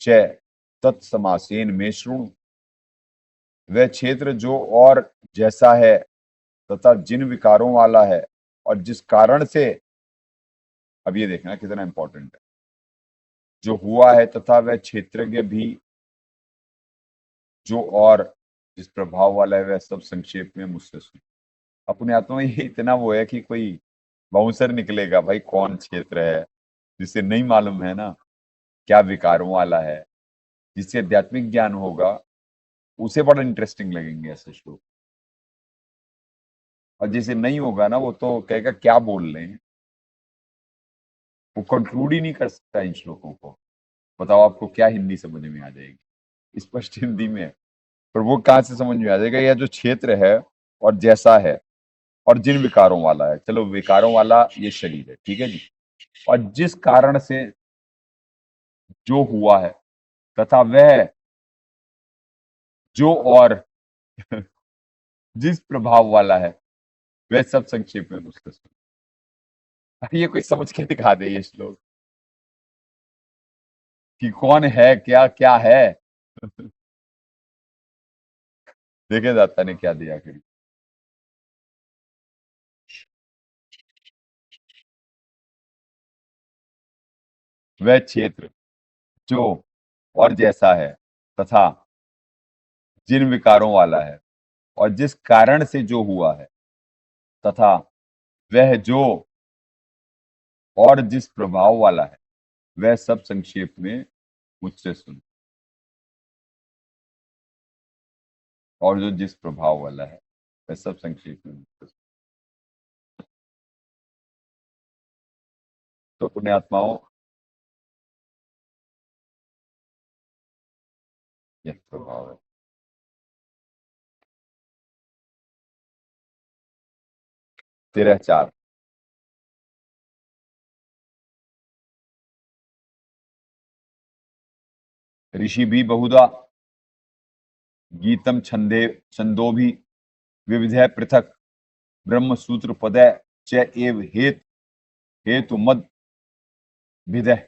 च तत्समासेन में शृणु। वह क्षेत्र जो और जैसा है तथा जिन विकारों वाला है और जिस कारण से, अब ये देखना कितना इंपॉर्टेंट है, जो हुआ है तथा वह क्षेत्रज्ञ भी जो और जिस प्रभाव वाला है, वह सब संक्षेप में मुझसे सुन। अपने आत्मा में ये इतना वो है कि कोई बाउंसर निकलेगा भाई कौन क्षेत्र है, जिसे नहीं मालूम है ना क्या विकारों वाला है, जिससे आध्यात्मिक ज्ञान होगा उसे बड़ा इंटरेस्टिंग लगेंगे ऐसे श्लोक, और जिसे नहीं होगा ना वो तो कहेगा क्या बोल रहे हैं, वो कंक्लूड ही नहीं कर सकता इन श्लोकों को। बताओ आपको क्या हिंदी समझ में आ जाएगी, स्पष्ट हिंदी में है, पर वो कहाँ से समझ में आ जाएगा, यह जो क्षेत्र है और जैसा है और जिन विकारों वाला है, चलो विकारों वाला ये शरीर है, ठीक है जी, और जिस कारण से जो हुआ है तथा वह जो और जिस प्रभाव वाला है, वह सब संक्षेप में मुझसे सुनो। ये कोई समझ के दिखा दे ये श्लोक कि कौन है क्या क्या है। देखे दाता ने क्या दिया करी। वह क्षेत्र जो और जैसा है तथा जिन विकारों वाला है और जिस कारण से जो हुआ है तथा वह जो और जिस प्रभाव वाला है, वह सब संक्षेप में मुझसे सुन। और जो जिस प्रभाव वाला है वह सब संक्षेप में मुझसे सुन। तो पुण्यात्माओं, यह प्रभाव है। तेरह चार। ऋषि भी बहुधा गीतम छंदे छंदो भी विविधय पृथक ब्रह्म सूत्र पदय च एव हेतु मद विदय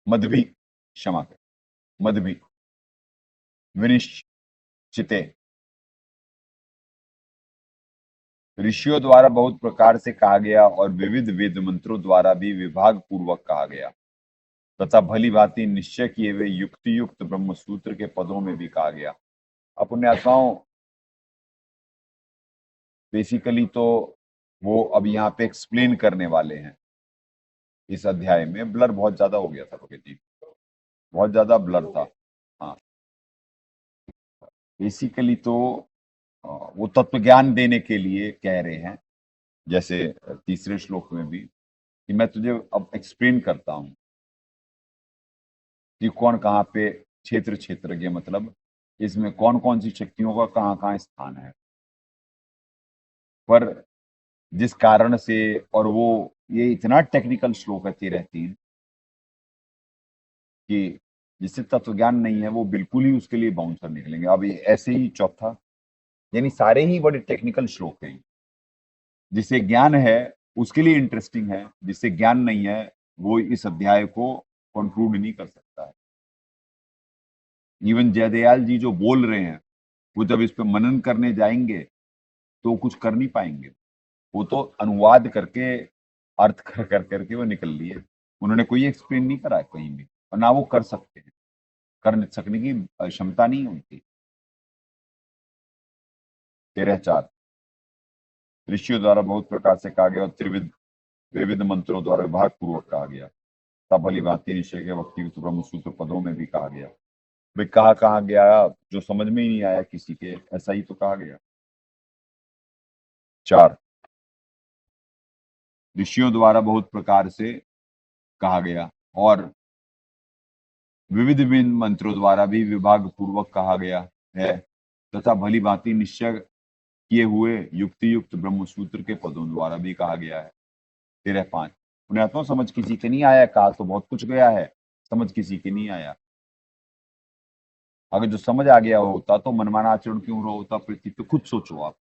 मदभी, क्षमा कर, मदभी विनिश्चिते। ऋषियों द्वारा बहुत प्रकार से कहा गया और विविध वेद मंत्रों द्वारा भी विभाग पूर्वक कहा गया तथा भली भांति निश्चय किए हुए युक्ति युक्त ब्रह्म सूत्र के पदों में भी कहा गया। अपने आत्माओं, बेसिकली तो वो अब यहाँ पे एक्सप्लेन करने वाले हैं। इस अध्याय में ब्लर बहुत ज्यादा हो गया था भगत जी, बहुत ज्यादा ब्लर था। हाँ, बेसिकली तो वो तत्व ज्ञान देने के लिए कह रहे हैं, जैसे तीसरे श्लोक में भी कि मैं तुझे अब एक्सप्लेन करता हूं कि कौन कहाँ पे क्षेत्र क्षेत्रज्ञ, मतलब इसमें कौन कौन सी शक्तियों का कहाँ कहाँ स्थान है। पर जिस कारण से, और वो ये इतना टेक्निकल श्लोक है 13 कि जिससे तत्व ज्ञान नहीं है वो बिल्कुल ही उसके लिए बाउंसर निकलेंगे। अब ये ऐसे ही चौथा, यानी सारे ही बड़े टेक्निकल श्लोक हैं। जिसे ज्ञान है उसके लिए इंटरेस्टिंग है, जिससे ज्ञान नहीं है वो इस अध्याय को कंक्लूड नहीं कर सकता है। इवन जयदयाल जी जो बोल रहे हैं, वो जब इस पे मनन करने जाएंगे तो कुछ कर नहीं पाएंगे। वो तो अनुवाद करके, अर्थ कर करके वो निकल लिए। उन्होंने कोई एक्सप्लेन नहीं करा है कहीं भी, और ना वो कर सकते हैं, कर सकने की क्षमता नहीं है उनकी। 13:4 ऋषियों द्वारा बहुत प्रकार से कहा गया और त्रिविध विविध मंत्रों द्वारा विभाग पूर्वक कहा गया। तब भली भांति निश्चय के वक्ति ब्रह्म सूत्र पदों में भी कहा गया। भाई कहा गया जो समझ में ही नहीं आया किसी के, ऐसा ही तो कहा गया। 4 ऋषियों द्वारा बहुत प्रकार से कहा गया और विविध विभिन्न मंत्रों द्वारा भी विभाग पूर्वक कहा गया है, तथा भली भांति निश्चय किए हुए युक्ति युक्त ब्रह्म सूत्र के पदों द्वारा भी कहा गया है। 13:5 उन्हें तो समझ किसी के नहीं आया, कहा तो बहुत कुछ गया है, समझ किसी के नहीं आया। अगर जो समझ आ गया होता तो मनमाना आचरण क्यों रहा होता पृथ्वी पे? खुद सोचो आप,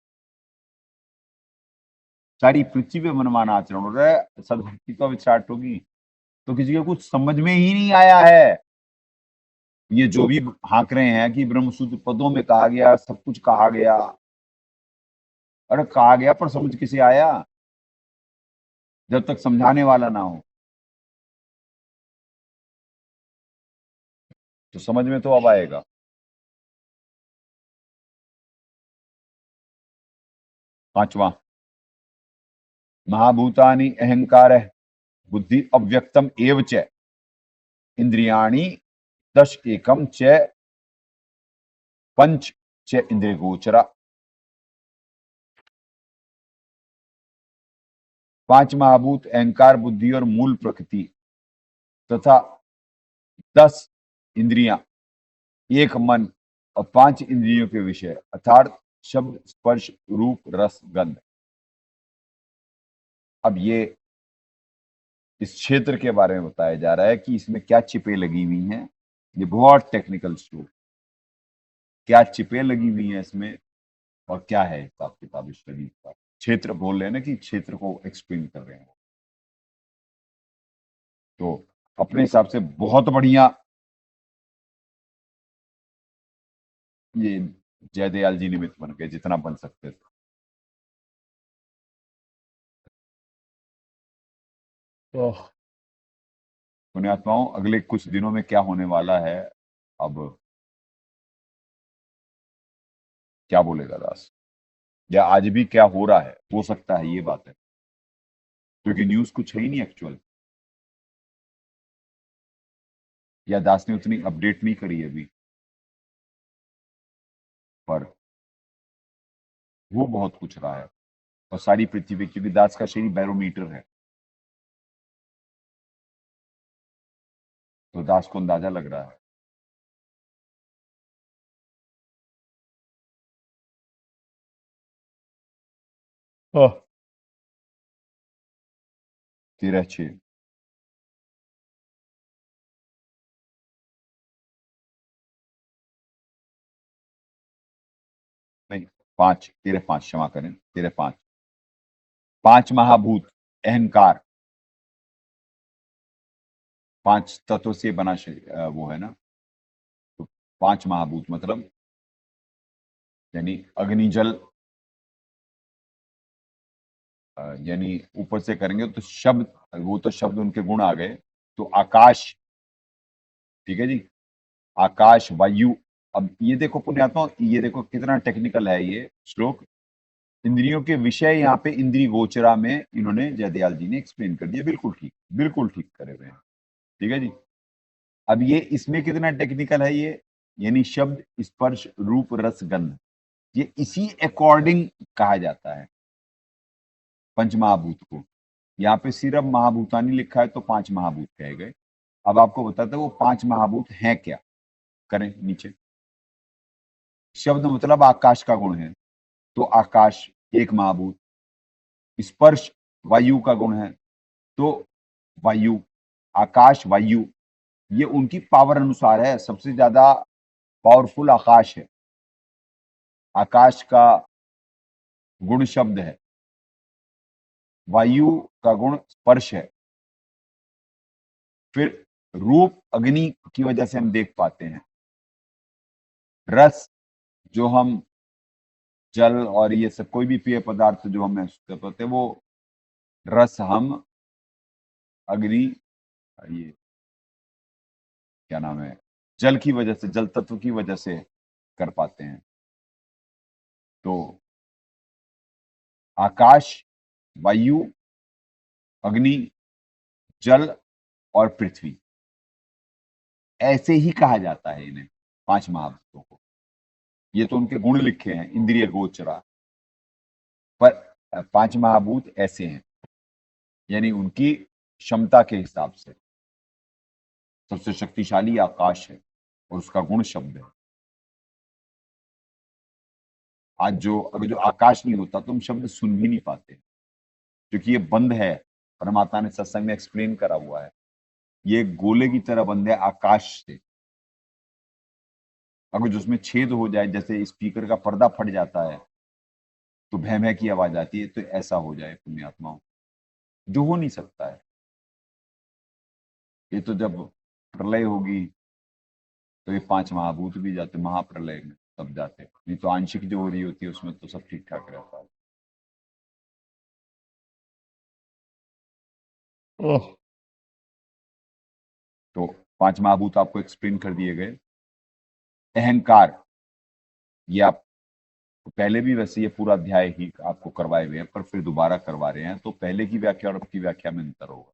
सारी पृथ्वी पे मनमाना आचरण हो रहा है, सदभक्ति तो अब स्टार्ट होगी तो किसी को कुछ समझ में ही नहीं आया है। ये जो भी हाँक रहे हैं कि ब्रह्मसूत्र पदों में कहा गया, सब कुछ कहा गया, अरे कहा गया पर समझ किसे आया? जब तक समझाने वाला ना हो तो समझ में तो अब आएगा। 5वां महाभूतानि अहंकार बुद्धि अव्यक्तम एव च इंद्रियाणि 10 एकम च पंच च इंद्रिय गोचरा। 5 महाभूत अहंकार बुद्धि और मूल प्रकृति तथा 10 इंद्रियां, एक मन और 5 इंद्रियों के विषय अर्थात शब्द स्पर्श रूप रस गंध। अब ये इस क्षेत्र के बारे में बताया जा रहा है कि इसमें क्या चिपे लगी हुई हैं। ये बहुत टेक्निकल स्टोरी, क्या चिपे लगी हुई हैं इसमें और क्या है हिसाब किताब इस शरीर का। क्षेत्र बोल रहे हैं ना कि क्षेत्र को एक्सप्लेन कर रहे हैं, तो अपने हिसाब से बहुत बढ़िया ये जयदयाल जी निमित्त बन गए जितना बन सकते थे। पुण्यात्माओं, अगले कुछ दिनों में क्या होने वाला है, अब क्या बोलेगा दास, या आज भी क्या हो रहा है, हो सकता है ये बात है, क्योंकि न्यूज कुछ है ही नहीं एक्चुअल, या दास ने उतनी अपडेट नहीं करी अभी, पर वो बहुत कुछ रहा है। और सारी पृथ्वी, क्योंकि दास का शरीर बैरोमीटर है, तो दास को अंदाजा लग रहा है। ओह 13:6 नहीं 5 13:5 क्षमा करें 13:5 5 महाभूत अहंकार, 5 तत्व से बना शरीर वो है ना, तो 5 महाभूत मतलब यानी अग्नि जल, यानी ऊपर से करेंगे तो शब्द, वो तो शब्द उनके गुण आ गए, तो आकाश, ठीक है जी, आकाश वायु। अब ये देखो पुण्यात्मा, ये देखो कितना टेक्निकल है ये श्लोक। इंद्रियों के विषय यहाँ पे इंद्रिय गोचरा में इन्होंने जयदयाल जी ने एक्सप्लेन कर दिया, बिल्कुल ठीक करे हुए हैं, ठीक है जी। अब ये इसमें कितना टेक्निकल है ये, यानी शब्द स्पर्श रूप रस गंध, ये इसी अकॉर्डिंग कहा जाता है पंच महाभूत को। यहाँ पे सिर्फ महाभूतानी लिखा है तो 5 महाभूत कहे गए। अब आपको बताते वो 5 महाभूत हैं क्या, करें नीचे। शब्द मतलब आकाश का गुण है, तो आकाश एक महाभूत। स्पर्श वायु का गुण है, तो वायु, आकाश वायु, ये उनकी पावर अनुसार है। सबसे ज्यादा पावरफुल आकाश है, आकाश का गुण शब्द है, वायु का गुण स्पर्श है। फिर रूप अग्नि की वजह से हम देख पाते हैं, रस जो हम जल और ये सब कोई भी पेय पदार्थ जो हम महसूस कर पाते हैं, वो रस हम अग्नि, ये क्या नाम है, जल की वजह से, जल तत्व की वजह से कर पाते हैं। तो आकाश, वायु, अग्नि, जल और पृथ्वी, ऐसे ही कहा जाता है इन्हें 5 महाभूतों को। ये तो उनके गुण लिखे हैं, इंद्रिय गोचरा, पर 5 महाभूत ऐसे हैं, यानी उनकी क्षमता के हिसाब से। सबसे शक्तिशाली आकाश है और उसका गुण शब्द है। आज अगर जो आकाश नहीं होता तो हम शब्द सुन भी नहीं पाते, क्योंकि ये बंद है। परमात्मा ने सत्संग में एक्सप्लेन करा हुआ है, ये गोले की तरह बंद है आकाश से। अगर जो उसमें छेद हो जाए, जैसे स्पीकर का पर्दा फट जाता है तो भय भय की आवाज आती है, तो ऐसा हो जाए पुण्यात्माओं, जो हो नहीं सकता है। ये तो जब प्रलय होगी तो ये 5 महाभूत भी जाते, महाप्रलय में तब जाते, नहीं तो आंशिक जो हो रही होती है उसमें तो सब ठीक ठाक रहता है। ओह, तो 5 महाभूत आपको एक्सप्लेन कर दिए गए। अहंकार, ये आप पहले भी वैसे ये पूरा अध्याय ही आपको करवाए हुए हैं, पर फिर दोबारा करवा रहे हैं, तो पहले की व्याख्या और अब की व्याख्या में अंतर होगा।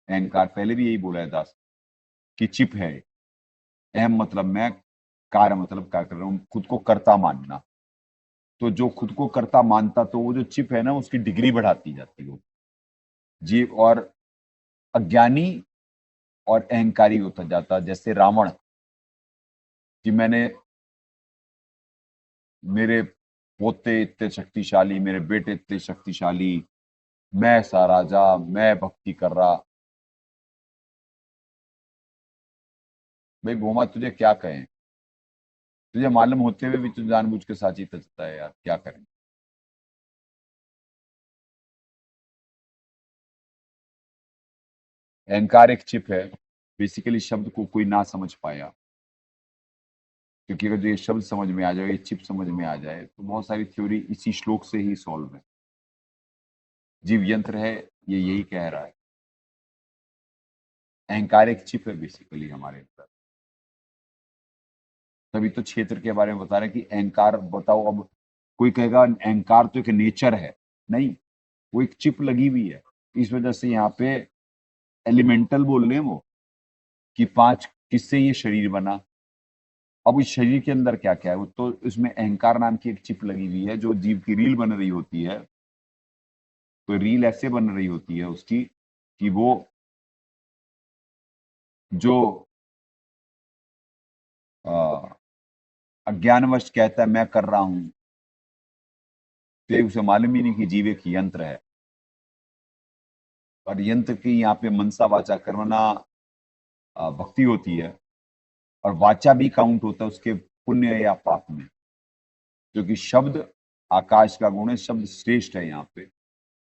अहंकार, पहले भी यही बोला है दास कि चिप है। अहम मतलब मैं, कार्य मतलब क्या कर रहा हूँ, खुद को कर्ता मानना। तो जो खुद को कर्ता मानता, तो वो जो चिप है ना, उसकी डिग्री बढ़ाती जाती है जीव, और अज्ञानी और अहंकारी होता जाता। जैसे रावण कि मेरे पोते इतने शक्तिशाली, मेरे बेटे इतने शक्तिशाली, मैं सा राजा, मैं भक्ति कर रहा। भाई गोमा, तुझे क्या कहें, तुझे मालूम होते हुए भी तू जानबूझ के साची तजता है यार, क्या करें। अहंकार एक चिप है। बेसिकली शब्द को कोई ना समझ पाया, क्योंकि अगर जो ये शब्द समझ में आ जाए, ये चिप समझ में आ जाए, तो बहुत सारी थ्योरी इसी श्लोक से ही सॉल्व है। जीव यंत्र है, ये यही कह रहा है। अहंकार एक चिप है बेसिकली हमारे अंदर। तभी तो क्षेत्र के बारे में बता रहे हैं कि अहंकार बताओ। अब कोई कहेगा अहंकार तो एक नेचर है, नहीं, वो एक चिप लगी हुई है। इस वजह से यहाँ पे एलिमेंटल बोल रहे हैं वो, कि 5 किससे ये शरीर बना। अब इस शरीर के अंदर क्या क्या है, वो तो इसमें अहंकार नाम की एक चिप लगी हुई है। जो जीव की रील बन रही होती है, तो रील ऐसे बन रही होती है उसकी कि वो जो अज्ञानवश कहता है मैं कर रहा हूं, तो उसे मालूम ही नहीं कि जीव एक यंत्र है। और यंत्र की यहाँ पे मनसा वाचा कर्मणा भक्ति होती है, और वाचा भी काउंट होता है उसके पुण्य या पाप में, क्योंकि शब्द आकाश का गुण है। शब्द श्रेष्ठ है यहाँ पे,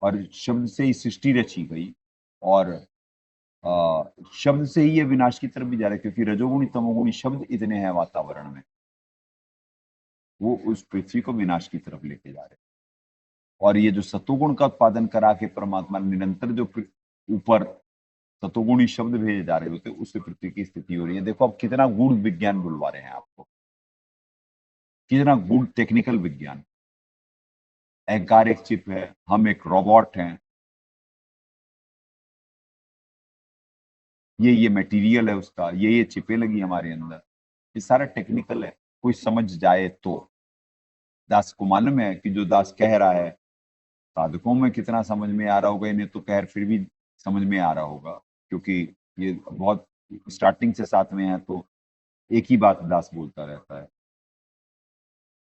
और शब्द से ही सृष्टि रची गई, और शब्द से ही ये विनाश की तरफ भी जा रहा है, क्योंकि रजोगुणी तमोगुणी शब्द इतने हैं वातावरण में, वो उस पृथ्वी को विनाश की तरफ लेके जा रहे हैं। और ये जो सतोगुण का उत्पादन करा के परमात्मा निरंतर जो ऊपर सतोगुणी शब्द भेजे जा रहे होते, उससे पृथ्वी की स्थिति हो रही है। देखो अब कितना गूढ़ विज्ञान बुलवा रहे हैं आपको, कितना गूढ़ टेक्निकल विज्ञान। अहंकार एक चिप है, हम एक रोबोट हैं, ये मटेरियल है उसका, ये चिपे लगी हमारे अंदर। ये सारा टेक्निकल है, कोई समझ जाए तो। दास को मालूम है कि जो दास कह रहा है, साधकों में कितना समझ में आ रहा होगा, इन्हें तो खैर फिर भी समझ में आ रहा होगा, क्योंकि ये बहुत स्टार्टिंग से साथ में है, तो एक ही बात दास बोलता रहता है,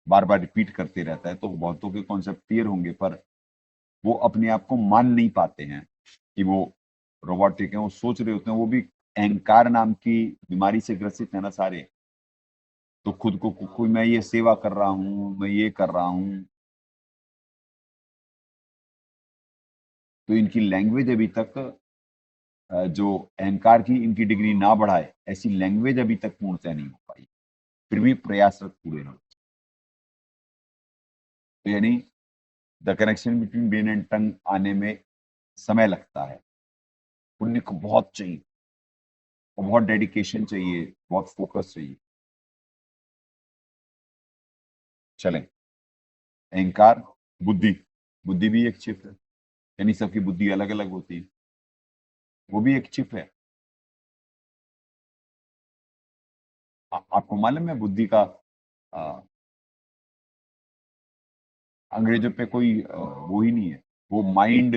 बार बार रिपीट करते रहता है, तो बहुतों के कॉन्सेप्ट क्लियर होंगे, पर वो अपने आप को मान नहीं पाते हैं कि वो रोबोटिक है। वो सोच रहे होते हैं, वो भी अहंकार नाम की बीमारी से ग्रसित है ना सारे। तो खुद को कोई मैं ये सेवा कर रहा हूँ, मैं ये कर रहा हूँ, तो इनकी लैंग्वेज अभी तक जो अहंकार की इनकी डिग्री ना बढ़ाए, ऐसी लैंग्वेज अभी तक पूर्णतः नहीं हो पाई, फिर भी प्रयासरत पूरे हैं। तो यानी the connection between brain and tongue आने में समय लगता है। पुण्य को बहुत चाहिए, और बहुत डेडिकेशन चाहिए, बहुत फोकस चाहिए। चलें, अहंकार, बुद्धि, बुद्धि भी एक चिप है, यानी सबकी बुद्धि अलग अलग होती है, वो भी एक चिप है। आपको मालूम है बुद्धि का अंग्रेजों पे कोई वो ही नहीं है। वो माइंड,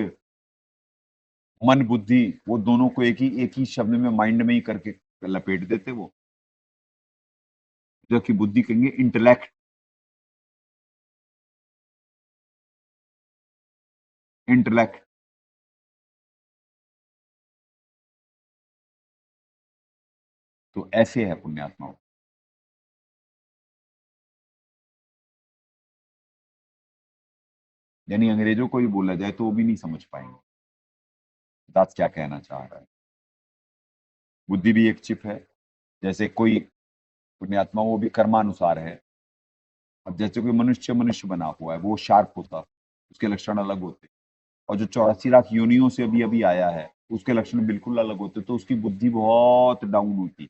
मन, बुद्धि, वो दोनों को एक ही शब्द में माइंड में ही करके लपेट देते वो, जो कि बुद्धि कहेंगे इंटेलेक्ट। इंटेलेक्ट तो ऐसे है पुण्यात्मा। यानी अंग्रेजों को ही बोला जाए तो वो भी नहीं समझ पाएंगे दास क्या कहना चाह रहा है। बुद्धि भी एक चिप है, जैसे कोई पुण्यात्मा वो भी कर्मानुसार है। अब जैसे कोई मनुष्य मनुष्य बना हुआ है, वो शार्प होता, उसके लक्षण अलग होते, और जो 84 लाख योनियों से अभी अभी आया है, उसके लक्षण बिल्कुल अलग होते, तो उसकी बुद्धि बहुत डाउन होती।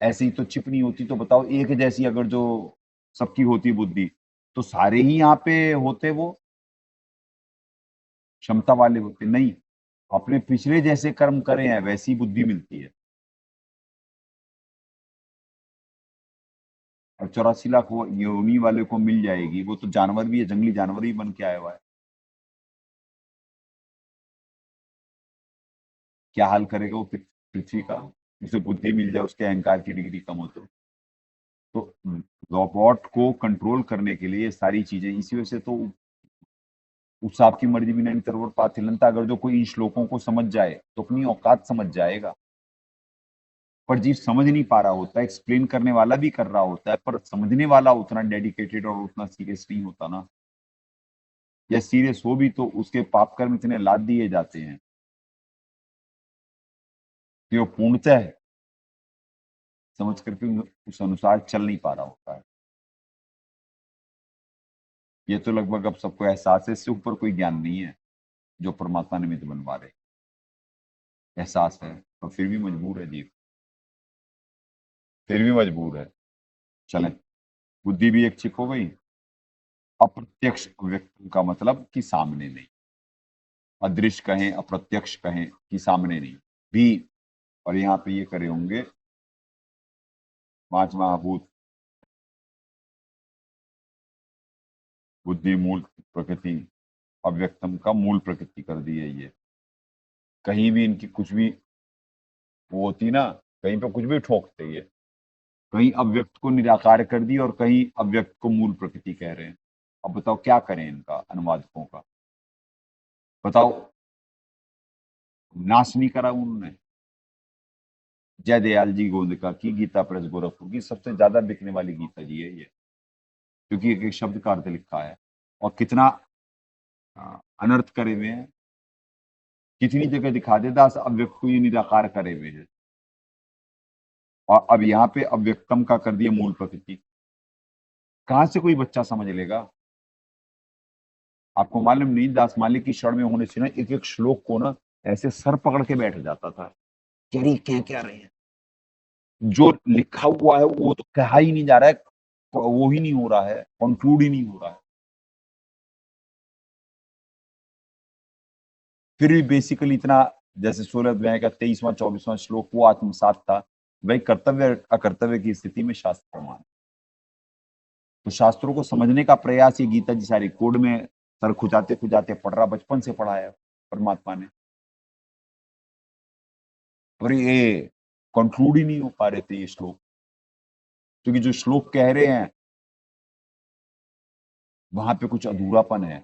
ऐसे ही तो चिप नहीं होती, तो बताओ एक जैसी अगर जो सबकी होती बुद्धि, तो सारे ही यहाँ पे होते, वो क्षमता वाले होते नहीं। अपने पिछले जैसे कर्म करे हैं वैसी बुद्धि मिलती है। और 84 लाख वो योनि वाले को मिल जाएगी, वो तो जानवर भी है, जंगली जानवर ही बन के आया हुआ है। क्या हाल करेगा वो पृथ्वी का, उसे बुद्धि मिल जाए, उसके अहंकार की डिग्री कम हो तो रोबोट को कंट्रोल करने के लिए ये सारी चीजें, इसी वजह से तो उस आपकी मर्जी बिना तरवट पाथिलनता। अगर जो कोई इन श्लोकों को समझ जाए तो अपनी औकात समझ जाएगा, पर जीव समझ नहीं पा रहा होता, एक्सप्लेन करने वाला भी कर रहा होता है, पर समझने वाला उतना डेडिकेटेड और उतना सीरियस नहीं होता ना, या सीरियस हो भी तो उसके पाप कर्म इतने लाद दिए जाते हैं कि वो पूर्णतः समझ करके उस अनुसार चल नहीं पा रहा होता है। ये तो लगभग अब सबको एहसास है, इससे ऊपर कोई ज्ञान नहीं है जो परमात्मा निमित्त बनवा रहे। एहसास है और फिर भी मजबूर है जीव, फिर भी मजबूर है। चलें, बुद्धि भी एक चिप हो गई। अप्रत्यक्ष व्यक्ति का मतलब कि सामने नहीं, अदृश्य कहें, अप्रत्यक्ष कहें, कि सामने नहीं भी। और यहाँ पे ये करे होंगे 5 महाभूत, बुद्धि मूल प्रकृति, अव्यक्तम का मूल प्रकृति कर दी है। ये कहीं भी इनकी कुछ भी वो होती ना, कहीं पे कुछ भी ठोकते ये, कहीं अव्यक्त को निराकार कर दी और कहीं अव्यक्त को मूल प्रकृति कह रहे हैं। अब बताओ क्या करें इनका, अनुवादकों का बताओ। नाश नहीं करा उन्होंने। जय दयाल जी गोंदका की गीता प्रेस गोरखपुर की सबसे ज्यादा बिकने वाली गीता जी है ये, क्योंकि एक एक शब्द का अर्थ लिखा है, और कितना अनर्थ करे हुए हैं। कितनी जगह दिखा दे दास अव्यक्त को ये निराकार करे हुए हैं, और अब यहाँ पे अव्यक्तम का कर दिया मूल प्रकृति। कहां से कोई बच्चा समझ लेगा? आपको मालूम नहीं, दास मालिक की शरण में होने से ना एक एक श्लोक को ना ऐसे सर पकड़ के बैठ जाता था, क्या रहे हैं, जो लिखा हुआ है वो तो कहा ही नहीं जा रहा है, वो ही नहीं हो रहा है, कंक्लूड ही नहीं हो रहा है। फिर भी बेसिकली इतना, जैसे 16 अध्याय का 23वां 24वां श्लोक वो आत्मसात था, वही कर्तव्य अकर्तव्य की स्थिति में शास्त्र प्रमाण। तो शास्त्रों को समझने का प्रयास ये गीता जी सारी कोड में सर खुजाते खुजाते पढ़ रहा, बचपन से पढ़ाया परमात्मा ने। पर ये कंक्लूड ही नहीं हो पा रहे थे ये श्लोक, क्योंकि जो श्लोक कह रहे हैं वहां पे कुछ अधूरापन है,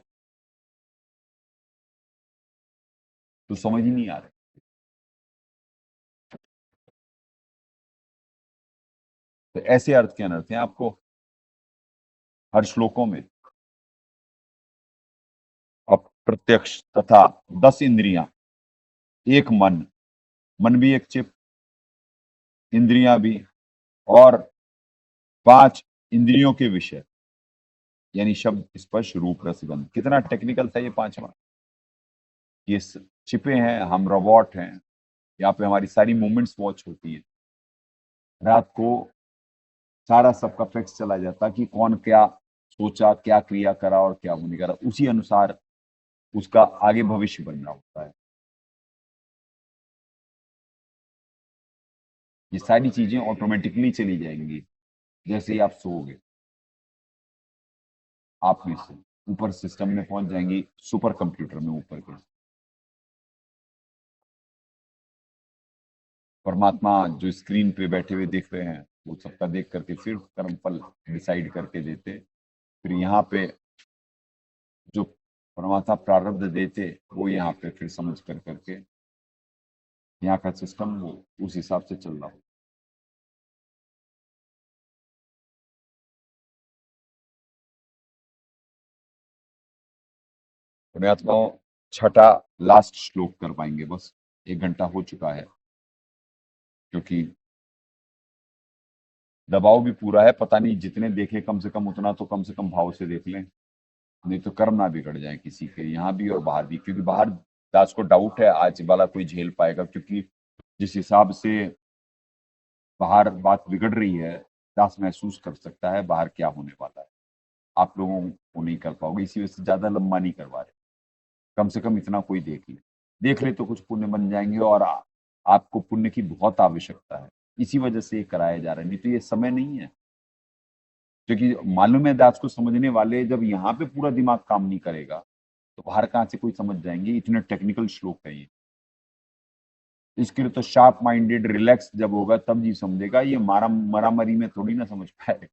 तो समझ ही नहीं आ रहा। तो ऐसे अर्थ के अनर्थ हैं आपको हर श्लोकों में। अप्रत्यक्ष तथा 10 इंद्रियां, एक मन, मन भी एक चिप, इंद्रियां भी, और 5 इंद्रियों के विषय, यानी शब्द, स्पर्श, रूप, रस, गंध। कितना टेक्निकल था ये पांचवा। ये छिपे हैं, हम रोबोट हैं, यहाँ पे हमारी सारी मूवमेंट्स वॉच होती है। रात को सारा सबका फैक्ट चला जाता कि कौन क्या सोचा, क्या क्रिया करा और क्या नहीं करा, उसी अनुसार उसका आगे भविष्य बन रहा होता है। ये सारी चीजें ऑटोमेटिकली चली जाएंगी जैसे ही आप सोओगे। आप में से ऊपर सिस्टम में पहुंच जाएंगी, सुपर कंप्यूटर में ऊपर के। परमात्मा जो स्क्रीन पे बैठे हुए देख रहे हैं, वो सबका देख करके फिर कर्मफल डिसाइड करके देते। फिर यहाँ पे जो परमात्मा प्रारब्ध देते, वो यहाँ पे फिर समझ कर करके यहाँ का सिस्टम वो उस हिसाब से चल रहा हो। पुण्यात्माओं, छठा लास्ट श्लोक कर पाएंगे, बस 1 घंटा हो चुका है, क्योंकि दबाव भी पूरा है। पता नहीं जितने देखे कम से कम उतना तो कम से कम भाव से देख लें, नहीं तो कर्म ना बिगड़ जाए किसी के, यहाँ भी और बाहर भी। क्योंकि बाहर दास को डाउट है आज वाला कोई झेल पाएगा, क्योंकि जिस हिसाब से बाहर बात बिगड़ रही है, दास महसूस कर सकता है बाहर क्या होने वाला है। आप लोगों को नहीं कर पाओगे, इसी वजह से ज्यादा लंबा नहीं करवा रहे। कम से कम इतना कोई देख ले तो कुछ पुण्य बन जाएंगे, और आपको पुण्य की बहुत आवश्यकता है, इसी वजह से ये कराया जा रहा है, नहीं तो ये समय नहीं है। क्योंकि मालूम है दास को समझने वाले, जब यहाँ पे पूरा दिमाग काम नहीं करेगा तो बाहर कहाँ से कोई समझ जाएंगे। इतने टेक्निकल श्लोक है ये। इसके लिए तो शार्प माइंडेड रिलैक्स जब होगा तब जी समझेगा, ये मरामरी में थोड़ी ना समझ पाए।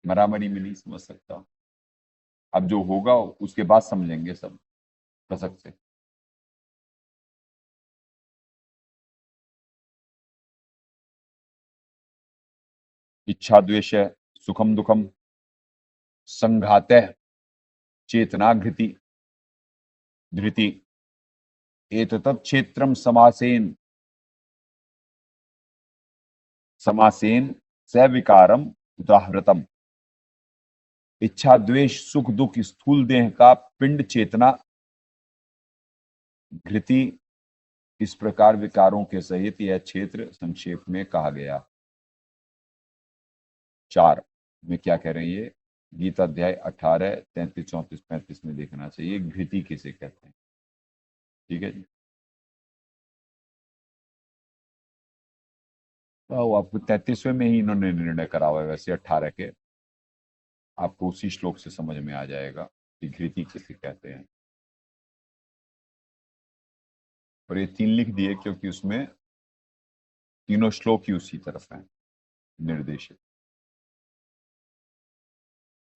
मरामरी में नहीं समझ सकता। अब जो होगा उसके बाद समझेंगे सब कसक से। इच्छा द्वेष सुखम दुखम संघातः चेतना घृति धृति एतत् क्षेत्रम समासेन सविकारम उदाहृतम। इच्छा द्वेष सुख दुख स्थूल देह का पिंड चेतना घृति, इस प्रकार विकारों के सहित यह क्षेत्र संक्षेप में कहा गया। 4 में क्या कह रहे हैं ये, गीता अध्याय 18 33 34 35 में देखना चाहिए घृति किसे कहते हैं। ठीक है जी। तो आपको 33वें में ही इन्होंने निर्णय करा हुआ है, वैसे 18 के आपको उसी श्लोक से समझ में आ जाएगा कि घृति किसे कहते हैं। और ये 3 लिख दिए क्योंकि उसमें तीनों श्लोक ही उसी तरफ हैं निर्देशित।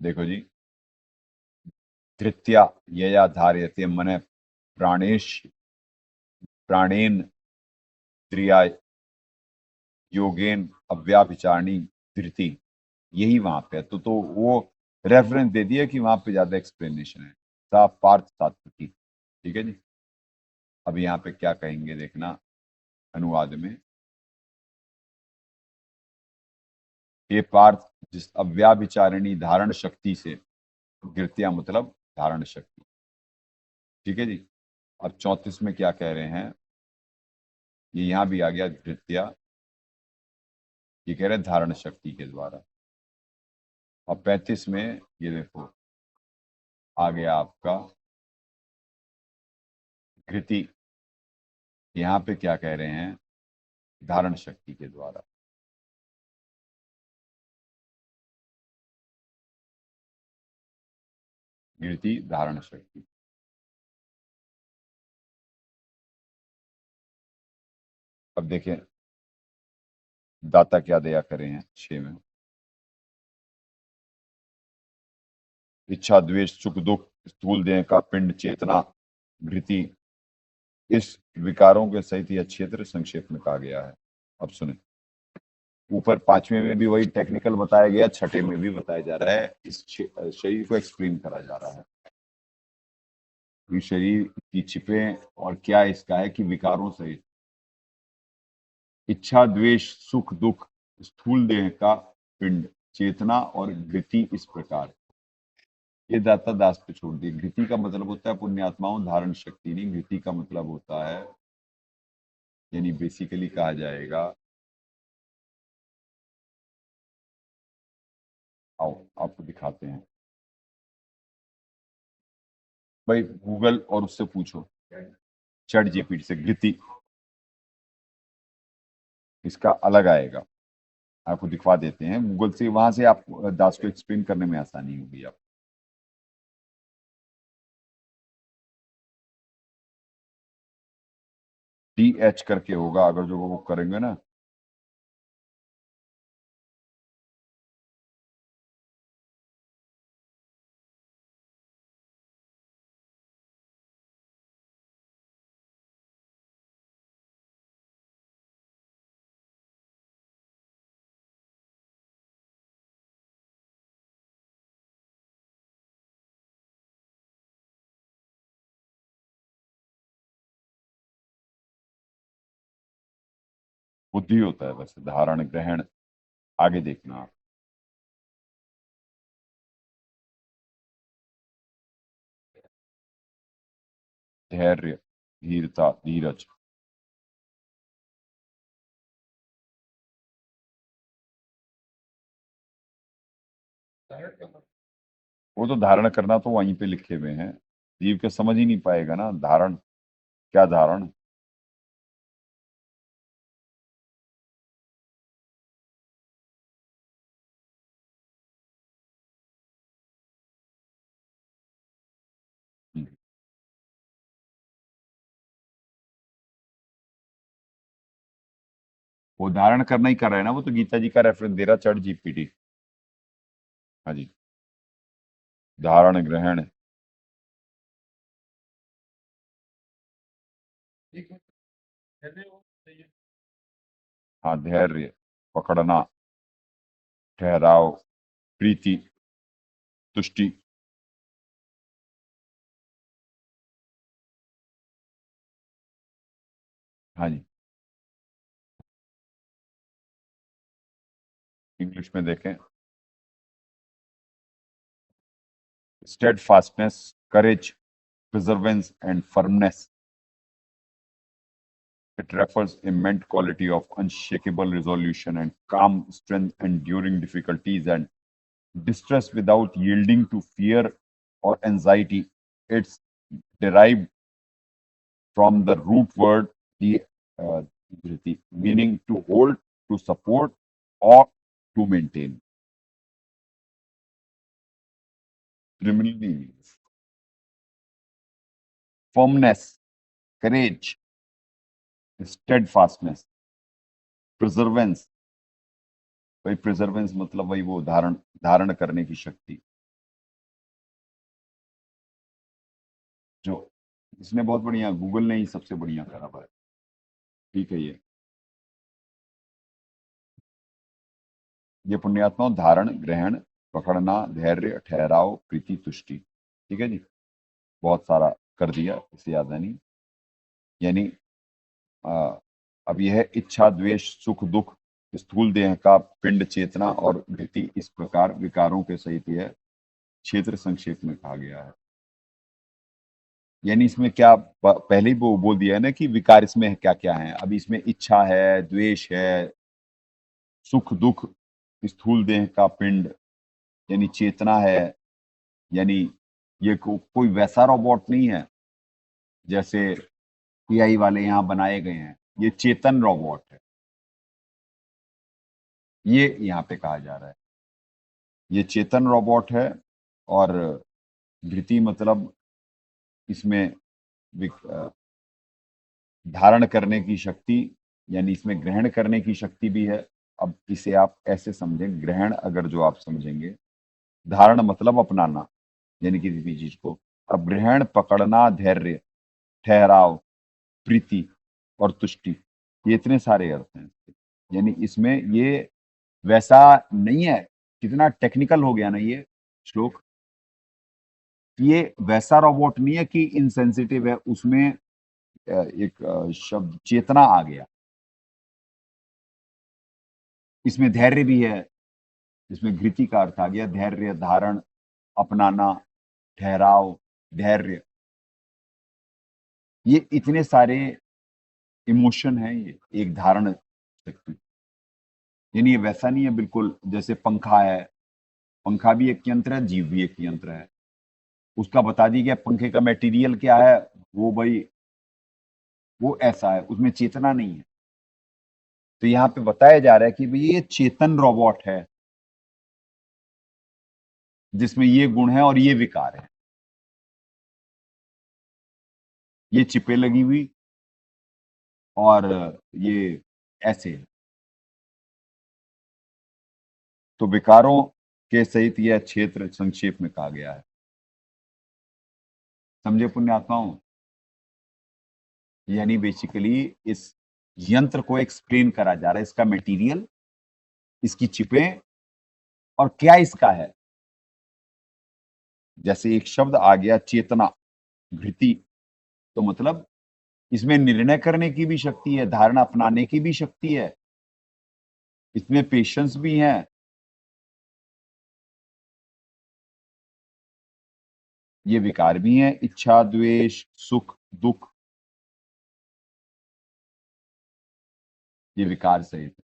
देखो जी, धृत्या यया धार्यते मन प्राणेन त्रिया योगेन अव्याभिचारिणी धृति, यही वहां पे है। तो वो रेफरेंस दे दिया कि वहां पे ज्यादा एक्सप्लेनेशन है। साफ पार्थ सात्विकी। ठीक है जी। अब यहाँ पे क्या कहेंगे देखना अनुवाद में। ये पार्थ, जिस अव्याभिचारिणी धारण शक्ति से, गिरतिया मतलब धारण शक्ति। ठीक है जी। अब 34 में क्या कह रहे हैं, ये यहां भी आ गया धृत्या, ये कह रहे हैं धारण शक्ति के द्वारा। और 35 में ये देखो आ गया आपका घृति, यहाँ पे क्या कह रहे हैं, धारण शक्ति के द्वारा। घृति धारण शक्ति। अब देखें दाता क्या दया करे हैं 6 में। इच्छा द्वेष सुख दुख स्थूल देह का पिंड चेतना वृत्ति इस विकारों के सहित यह क्षेत्र संक्षेप में कहा गया है। अब सुने, ऊपर 5वें में भी वही टेक्निकल बताया गया, 6ठे में भी बताया जा रहा है। इस शरीर को एक्सप्लेन करा जा रहा है। इस शरीर की छिपे और क्या इसका है कि विकारों सहित इच्छा द्वेष सुख दुख स्थूल देह का पिंड चेतना और वृत्ति इस प्रकार। ये दाता दास पे छोड़ दी। घृति का मतलब होता है पुण्यात्माओं धारण शक्ति नहीं, घृति का मतलब होता है यानी बेसिकली कहा जाएगा, आओ आपको दिखाते हैं भाई, गूगल और उससे पूछो, चैट जीपीटी से घृति इसका अलग आएगा, आपको दिखवा देते हैं गूगल से, वहां से आप दास को एक्सप्लेन करने में आसानी होगी। आप DH करके होगा, अगर जो वो करेंगे ना, बुद्धि होता है वैसे, धारण ग्रहण आगे देखना आप। धैर्य धीरता धीरज, वो तो धारण करना तो वहीं पे लिखे हुए हैं, जीव के समझ ही नहीं पाएगा ना धारण क्या धारण। वो धारण करना ही कर रहा है ना, वो तो गीता जी का रेफरेंस दे रहा, चैट जीपीटी। हाँ जी, धारण ग्रहण हाँ, धैर्य पकड़ना, ठहराव, प्रीति, तुष्टि। हाँ जी, इंग्लिश में देखें, steadfastness, courage, perseverance and firmness. It refers a meant quality of unshakable resolution and calm strength enduring difficulties and distress without yielding to fear or anxiety. It's derived from the root word the dhriti, meaning to hold, to support, or to maintain. Similarly, firmness, courage, steadfastness, perseverance. भाई प्रिजर्वेंस मतलब वही वो धारण धारण करने की शक्ति, जो इसने बहुत बढ़िया, गूगल ने ही सबसे बढ़िया करा भाई। ठीक है, ये पुण्यात्मा धारण ग्रहण पकड़ना धैर्य ठहराव प्रीति तुष्टि। ठीक है जी, बहुत सारा कर दिया, इसे याद नहीं। यानी अब यह इच्छा द्वेष सुख दुख स्थूल देह का पिंड चेतना और वृत्ति इस प्रकार विकारों के सहित यह क्षेत्र संक्षेप में कहा गया है। यानी इसमें क्या पहले ही वो बोल दिया है ना कि विकार इसमें क्या क्या है। अभी इसमें इच्छा है, द्वेष है, सुख दुख स्थूल देह का पिंड यानी चेतना है। यानी ये कोई वैसा रोबोट नहीं है जैसे AI वाले यहाँ बनाए गए हैं, ये चेतन रोबोट है, ये यहाँ पे कहा जा रहा है, ये चेतन रोबोट है। और धृति मतलब इसमें धारण करने की शक्ति, यानी इसमें ग्रहण करने की शक्ति भी है। अब इसे आप ऐसे समझें, ग्रहण अगर जो आप समझेंगे, धारण मतलब अपनाना, यानी किसी भी चीज को। अब ग्रहण, पकड़ना, धैर्य, ठहराव, प्रीति और तुष्टि, ये इतने सारे अर्थ हैं इसके। यानी इसमें ये वैसा नहीं है, कितना टेक्निकल हो गया ना ये श्लोक। ये वैसा रोबोट नहीं है कि इनसेंसिटिव है, उसमें एक शब्द चेतना आ गया। इसमें धैर्य भी है, इसमें घृति का अर्थ आ गया, धैर्य, धारण, अपनाना, ठहराव, धैर्य, ये इतने सारे इमोशन है, ये एक धारण शक्ति। यानी ये वैसा नहीं है बिल्कुल जैसे पंखा है, पंखा भी एक यंत्र है, जीव भी एक यंत्र है। उसका बता दी गया पंखे का मटेरियल क्या है, वो भाई वो ऐसा है, उसमें चेतना नहीं है। तो यहाँ पे बताया जा रहा है कि भाई ये चेतन रोबोट है जिसमें ये गुण है और ये विकार है। ये चिपे लगी हुई और ये ऐसे है। तो विकारों के सहित यह क्षेत्र संक्षेप में कहा गया है। समझे पुण्यात्माओं? यानी बेसिकली इस यंत्र को एक्सप्लेन करा जा रहा है, इसका मटेरियल, इसकी चिपें और क्या इसका है। जैसे एक शब्द आ गया चेतना, घृति, तो मतलब इसमें निर्णय करने की भी शक्ति है, धारणा अपनाने की भी शक्ति है, इसमें पेशेंस भी है, ये विकार भी है, इच्छा, द्वेष, सुख, दुख, ये विकार सहित है।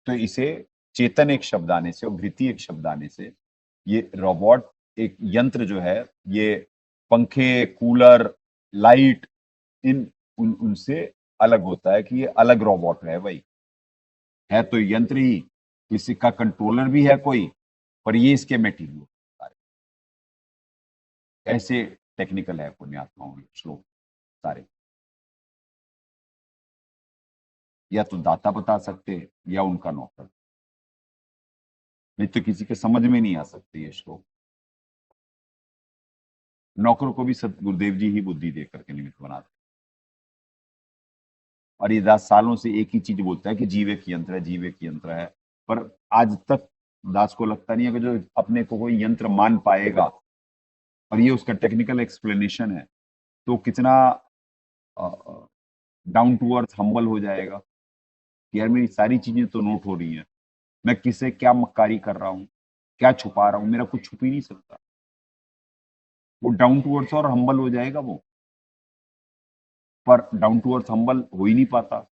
तो इसे चेतन एक शब्द आने से और घृति एक शब्द आने से ये रोबोट, एक यंत्र जो है, ये पंखे, कूलर, लाइट, उनसे अलग होता है कि ये अलग रोबोट है भाई। है तो यंत्र ही, इसी का कंट्रोलर भी है कोई, पर ये इसके मटेरियल ऐसे टेक्निकल है पुण्यात्माओं के श्लोक सारे। या तो दाता बता सकते या उनका नौकर, नहीं तो किसी के समझ में नहीं आ सकते ये श्लोक। नौकर को भी गुरुदेव जी ही बुद्धि दे करके निमित्त बनाते। और ये दास सालों से एक ही चीज बोलता है कि जीव एक यंत्र है, जीव एक यंत्र है, पर आज तक दास को लगता नहीं है कि जो अपने को कोई यंत्र मान पाएगा और ये उसका टेक्निकल एक्सप्लेनेशन है तो कितना डाउन टू अर्थ हम्बल हो जाएगा कि यार मेरी सारी चीजें तो नोट हो रही हैं, मैं किसे क्या मक्कारी कर रहा हूँ, क्या छुपा रहा हूँ, मेरा कुछ छुप ही नहीं सकता। वो डाउन टू अर्थ और हम्बल हो जाएगा वो, पर डाउन टू अर्थ हम्बल हो ही नहीं पाता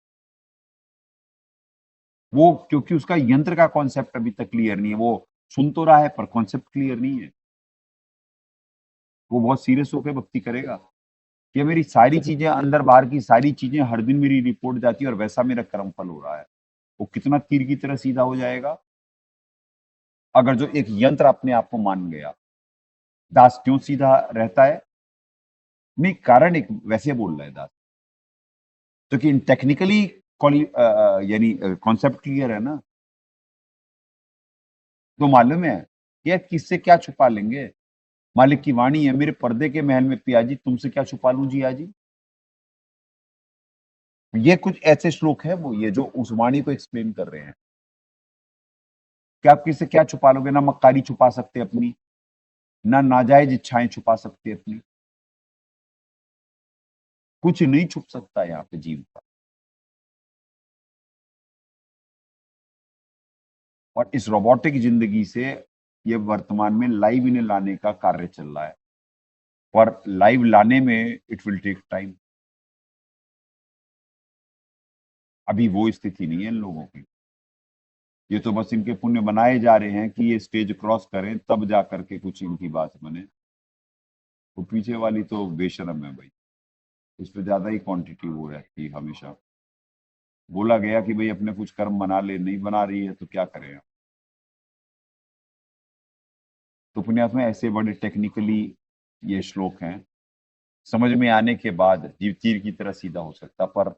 वो, क्योंकि उसका यंत्र का कॉन्सेप्ट अभी तक क्लियर नहीं है। वो सुन तो रहा है पर कॉन्सेप्ट क्लियर नहीं है। वो बहुत सीरियस होकर भक्ति करेगा कि मेरी सारी चीजें, अंदर बाहर की सारी चीजें, हर दिन मेरी रिपोर्ट जाती है और वैसा मेरा कर्म फल हो रहा है। वो कितना तीर की तरह सीधा हो जाएगा अगर जो एक यंत्र अपने आप को मान गया। दास क्यों सीधा रहता है? नहीं, कारण एक वैसे बोल रहा है दास, क्योंकि टेक्निकली यानी कॉन्सेप्ट क्लियर है ना, तो मालूम है कि यार किससे क्या छुपा लेंगे। मालिक की वाणी है, मेरे पर्दे के महल में पियाजी, तुमसे क्या छुपा लूं जिया जी। ये कुछ ऐसे श्लोक है वो, ये जो उस वाणी को एक्सप्लेन कर रहे हैं कि आप किससे क्या छुपा लोगे। ना मक्कारी छुपा सकते अपनी, ना नाजायज इच्छाएं छुपा सकते अपनी, कुछ नहीं छुप सकता यहाँ पे जीव का। और इस रोबोटिक जिंदगी से ये वर्तमान में लाइव इन्हें लाने का कार्य चल रहा है, पर लाइव लाने में इट विल टेक टाइम। अभी वो स्थिति नहीं है इन लोगों की। ये तो बस इनके पुण्य बनाए जा रहे हैं कि ये स्टेज क्रॉस करें तब जा करके कुछ इनकी बात बने। तो पीछे वाली तो बेशरम है भाई, इस पे ज्यादा ही क्वांटिटी वो रहती है हमेशा। बोला गया कि भाई अपने कुछ कर्म बना ले, नहीं बना रही है तो क्या करें। तो पुण्यात्मा ऐसे बड़े टेक्निकली ये श्लोक हैं, समझ में आने के बाद जीव तीर की तरह सीधा हो सकता, पर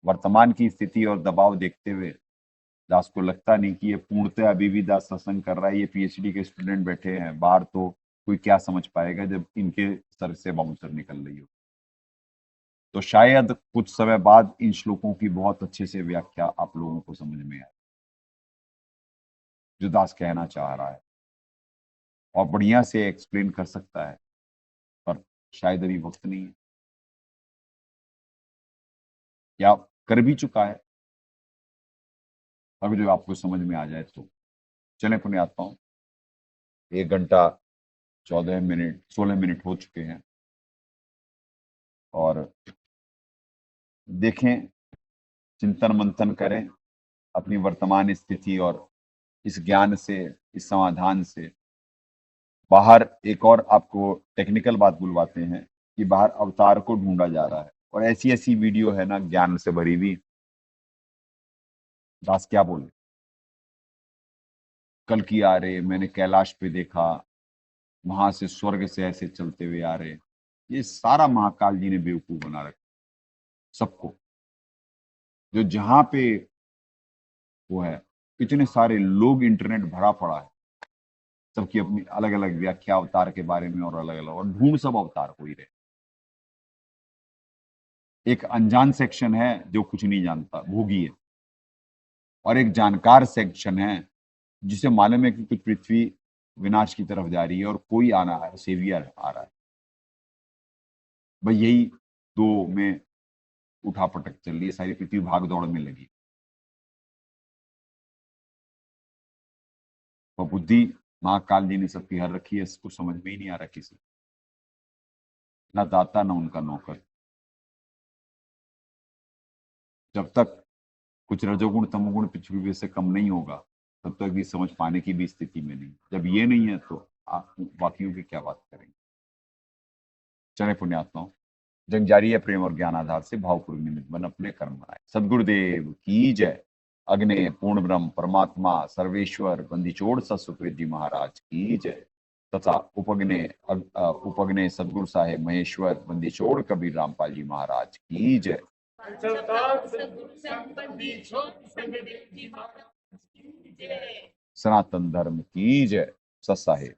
वर्तमान की स्थिति और दबाव देखते हुए दास को लगता नहीं कि ये पूर्णतः अभी भी दास सत्संग कर रहा है। ये पीएचडी के स्टूडेंट बैठे हैं बाहर, तो कोई क्या समझ पाएगा जब इनके सर से बाउंसर निकल रही हो। तो शायद कुछ समय बाद इन श्लोकों की बहुत अच्छे से व्याख्या आप लोगों को समझ में आए जो दास कहना चाह रहा है, और बढ़िया से एक्सप्लेन कर सकता है, पर शायद अभी वक्त नहीं है या कर भी चुका है। अभी जो आपको समझ में आ जाए तो चले पुण्यात्माओं, 1 घंटा 16 मिनट हो चुके हैं, और देखें, चिंतन मंथन करें अपनी वर्तमान स्थिति, और इस ज्ञान से, इस समाधान से बाहर एक और आपको टेक्निकल बात बुलवाते हैं कि बाहर अवतार को ढूंढा जा रहा है, और ऐसी ऐसी वीडियो है ना ज्ञान से भरी हुई, दास क्या बोले। कल की आ रहे, मैंने कैलाश पे देखा, वहां से स्वर्ग से ऐसे चलते हुए आ रहे, ये सारा महाकाल जी ने बेवकूफ बना रखा सबको। जो जहां पे वो है, कितने सारे लोग, इंटरनेट भरा पड़ा है, सबकी अपनी अलग अलग व्याख्या अवतार के बारे में, और अलग अलग, और ढूंढ सब अवतार को ही रहे। एक अनजान सेक्शन है जो कुछ नहीं जानता, भोगी है, और एक जानकार सेक्शन है जिसे मालूम है कि कुछ पृथ्वी विनाश की तरफ जा रही है और कोई आना है, सेवियर आ रहा है। भाई यही दो में उठा पटक चल रही है, सारी पृथ्वी भाग दौड़ में लगी। और बुद्धि महाकाल जी ने सबकी हर रखी है, इसको समझ में ही नहीं आ रहा किसी, ना दाता ना उनका नौकर। जब तक कुछ रजोगुण तमोगुण पृथ्वी से कम नहीं होगा, तब तक भी समझ पाने की भी स्थिति में नहीं। जब ये नहीं है तो आप बाकियों की क्या बात करेंगे। चले पुण्यात्माओं, जंग जारी है प्रेम और ज्ञान आधार से, भावपूर्वक निमित्त बन अपने कर्म बनाए। सदगुरुदेव की जय। अग्ने पूर्ण ब्रह्म परमात्मा सर्वेश्वर बंदीचोड़ सतसुखदेव जी महाराज की जय। तथा उपग्ने सदगुरु साहेब महेश्वर बंदीचोड़ कबीर रामपाल जी महाराज की जय। सनातन धर्म की जय। सत साहेब।